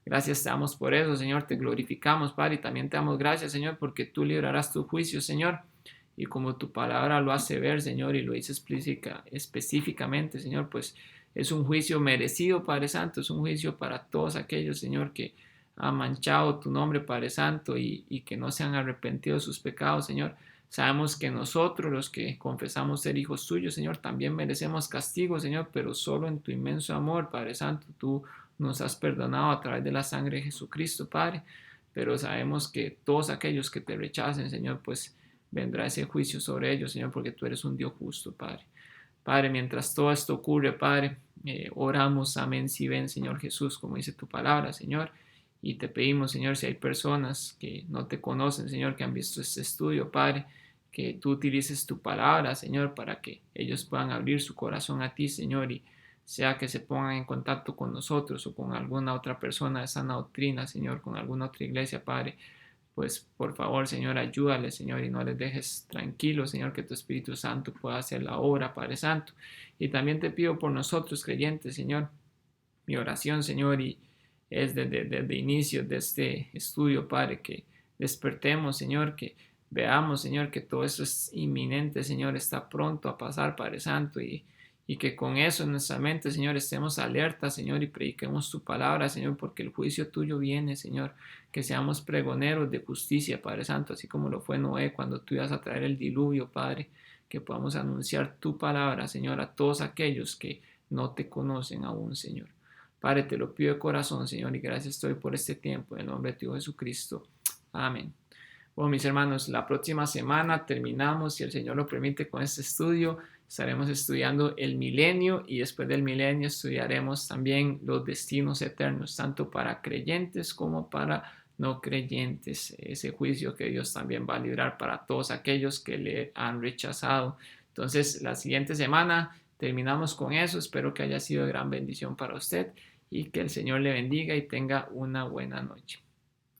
Gracias te damos por eso, Señor, te glorificamos, Padre, y también te damos gracias, Señor, porque tú librarás tu juicio, Señor, y como tu palabra lo hace ver, Señor, y lo dice específicamente, Señor, pues es un juicio merecido, Padre Santo, es un juicio para todos aquellos, Señor, que han manchado tu nombre, Padre Santo, y que no se han arrepentido de sus pecados, Señor. Sabemos que nosotros, los que confesamos ser hijos tuyos, Señor, también merecemos castigo, Señor, pero solo en tu inmenso amor, Padre Santo, tú nos has perdonado a través de la sangre de Jesucristo, Padre. Pero sabemos que todos aquellos que te rechacen, Señor, pues vendrá ese juicio sobre ellos, Señor, porque tú eres un Dios justo, Padre. Padre, mientras todo esto ocurre, Padre, oramos, amén, si ven, Señor Jesús, como dice tu palabra, Señor. Y te pedimos, Señor, si hay personas que no te conocen, Señor, que han visto este estudio, Padre, que tú utilices tu palabra, Señor, para que ellos puedan abrir su corazón a ti, Señor, y sea que se pongan en contacto con nosotros o con alguna otra persona de sana doctrina, Señor, con alguna otra iglesia, Padre, pues por favor, Señor, ayúdales, Señor, y no les dejes tranquilos, Señor, que tu Espíritu Santo pueda hacer la obra, Padre Santo. Y también te pido por nosotros, creyentes, Señor, mi oración, Señor, y es desde inicio de este estudio, Padre, que despertemos, Señor, que veamos, Señor, que todo eso es inminente, Señor, está pronto a pasar, Padre Santo, y que con eso en nuestra mente, Señor, estemos alertas, Señor, y prediquemos tu palabra, Señor, porque el juicio tuyo viene, Señor, que seamos pregoneros de justicia, Padre Santo, así como lo fue Noé cuando tú ibas a traer el diluvio, Padre, que podamos anunciar tu palabra, Señor, a todos aquellos que no te conocen aún, Señor. Padre, te lo pido de corazón, Señor, y gracias estoy por este tiempo, en el nombre de tu Hijo Jesucristo. Amén. Bueno, mis hermanos, la próxima semana terminamos, si el Señor lo permite, con este estudio. Estaremos estudiando el milenio y después del milenio estudiaremos también los destinos eternos, tanto para creyentes como para no creyentes. Ese juicio que Dios también va a librar para todos aquellos que le han rechazado. Entonces, la siguiente semana terminamos con eso. Espero que haya sido de gran bendición para usted y que el Señor le bendiga y tenga una buena noche.